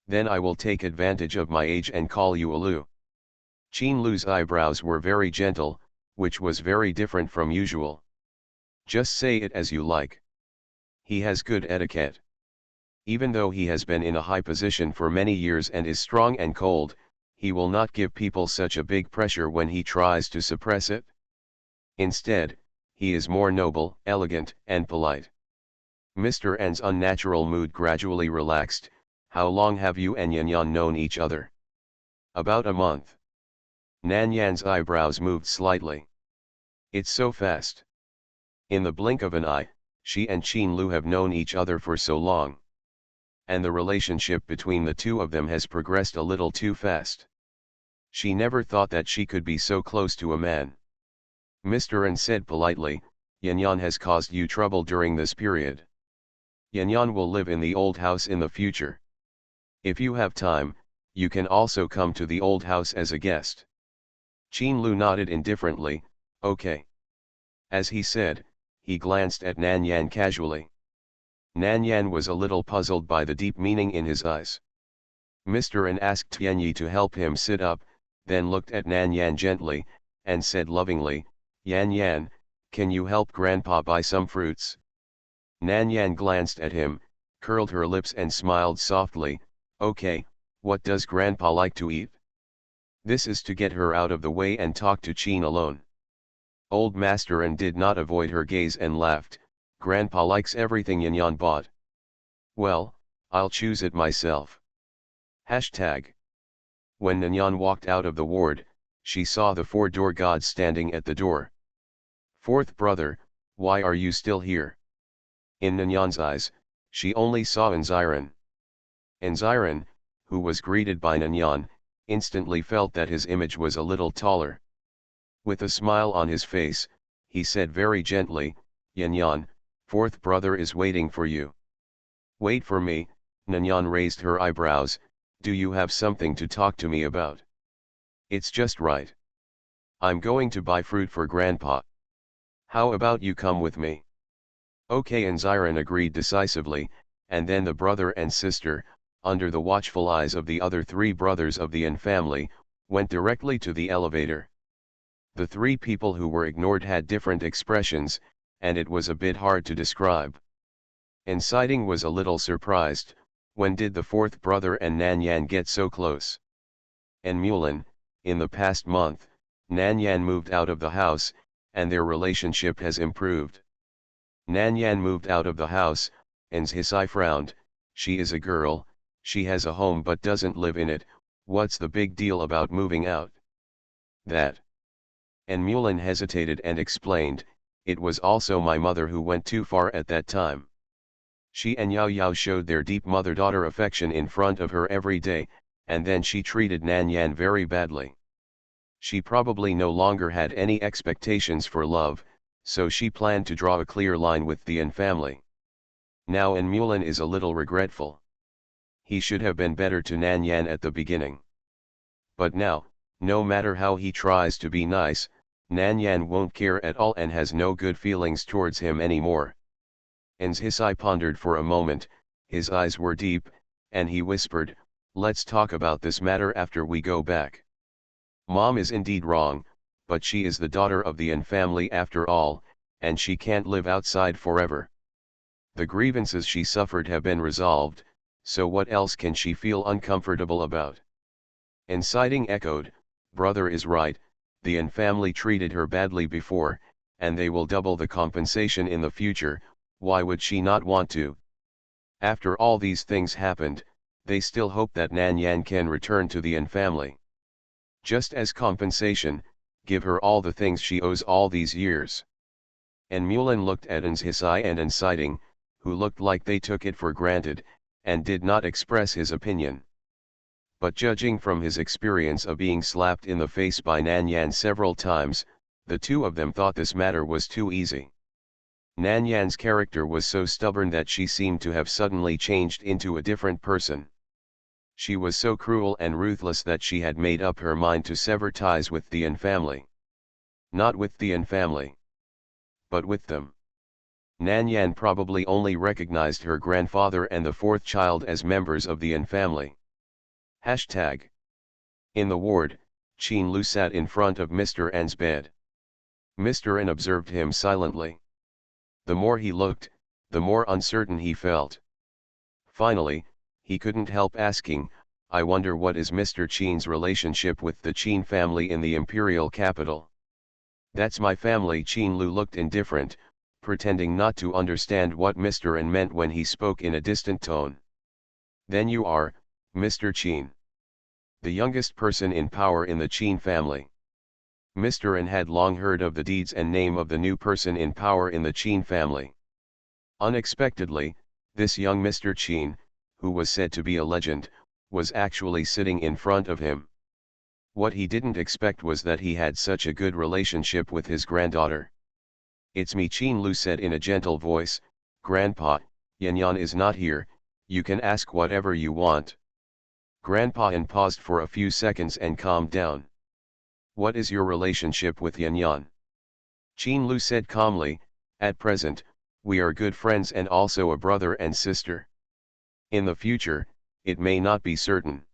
Then I will take advantage of my age and call you Alu." Qin Lu's eyebrows were very gentle, which was very different from usual. Just say it as you like. He has good etiquette. Even though he has been in a high position for many years and is strong and cold, he will not give people such a big pressure when he tries to suppress it. Instead, he is more noble, elegant, and polite. Mr. N's unnatural mood gradually relaxed. How long have you and Yan Yan known each other? About a month. Nan Yan's eyebrows moved slightly. It's so fast. In the blink of an eye, she and Qin Lu have known each other for so long. And the relationship between the two of them has progressed a little too fast. She never thought that she could be so close to a man. Mr. N said politely, Yan Yan has caused you trouble during this period. Yan Yan will live in the old house in the future. If you have time, you can also come to the old house as a guest. Qin Lu nodded indifferently, okay. As he said, he glanced at Nan Yan casually. Nan Yan was a little puzzled by the deep meaning in his eyes. Mr. N asked Qin Ye to help him sit up, then looked at Nan Yan gently, and said lovingly, Yan Yan, can you help Grandpa buy some fruits? Nan Yan glanced at him, curled her lips and smiled softly, okay, what does Grandpa like to eat? This is to get her out of the way and talk to Qin alone. Old Master N did not avoid her gaze and laughed, Grandpa likes everything Yan Yan bought. Well, I'll choose it myself. Hashtag. When Nan Yan walked out of the ward, she saw the four-door god standing at the door. Fourth brother, why are you still here? In Nan Yan's eyes, she only saw Anziran. Anziran, who was greeted by Nan Yan, instantly felt that his image was a little taller. With a smile on his face, he said very gently, Yan Yan, fourth brother is waiting for you. Wait for me, Nan Yan raised her eyebrows, do you have something to talk to me about? It's just right. I'm going to buy fruit for Grandpa. How about you come with me? Okay, Anziran agreed decisively, and then the brother and sister, under the watchful eyes of the other three brothers of the N family, went directly to the elevator. The three people who were ignored had different expressions, and it was a bit hard to describe. Siding was a little surprised, when did the fourth brother and Nan Yan get so close? And Mulan, in the past month, Nan Yan moved out of the house, and their relationship has improved. Nan Yan moved out of the house, and Hisai frowned, she is a girl, she has a home but doesn't live in it, what's the big deal about moving out? That. And Mulan hesitated and explained, it was also my mother who went too far at that time. She and Yao Yao showed their deep mother-daughter affection in front of her every day, and then she treated Nan Yan very badly. She probably no longer had any expectations for love, so she planned to draw a clear line with the N family. Now and Mulan is a little regretful. He should have been better to Nan Yan at the beginning. But now, no matter how he tries to be nice, Nan Yan won't care at all and has no good feelings towards him anymore. An's Hisai pondered for a moment, his eyes were deep, and he whispered, let's talk about this matter after we go back. Mom is indeed wrong, but she is the daughter of the N family after all, and she can't live outside forever. The grievances she suffered have been resolved, so what else can she feel uncomfortable about? And Siding echoed, brother is right, the N family treated her badly before, and they will double the compensation in the future, why would she not want to? After all these things happened, they still hope that Nan Yan can return to the N family. Just as compensation, give her all the things she owes all these years. And Mulan looked at An's Hisai and Siding, who looked like they took it for granted, and did not express his opinion. But judging from his experience of being slapped in the face by Nan Yan several times, the two of them thought this matter was too easy. Nan Yan's character was so stubborn that she seemed to have suddenly changed into a different person. She was so cruel and ruthless that she had made up her mind to sever ties with the N family. Not with the N family, but with them. Nan Yan probably only recognized her grandfather and the fourth child as members of the N family. Hashtag. In the ward, Qin Lu sat in front of Mr. N's bed. Mr. N observed him silently. The more he looked, the more uncertain he felt. Finally, he couldn't help asking, I wonder what is Mr. Qin's relationship with the Qin family in the imperial capital? That's my family. Qin Lu looked indifferent, pretending not to understand what Mr. N meant when he spoke in a distant tone. Then you are, Mr. Qin, the youngest person in power in the Qin family. Mr. N had long heard of the deeds and name of the new person in power in the Qin family. Unexpectedly, this young Mr. Qin, who was said to be a legend, was actually sitting in front of him. What he didn't expect was that he had such a good relationship with his granddaughter. It's me, Qin Lu said in a gentle voice. Grandpa, Yanyan is not here, you can ask whatever you want. Grandpa N paused for a few seconds and calmed down. What is your relationship with Yanyan? Qin Lu said calmly, at present, we are good friends and also a brother and sister. In the future, it may not be certain.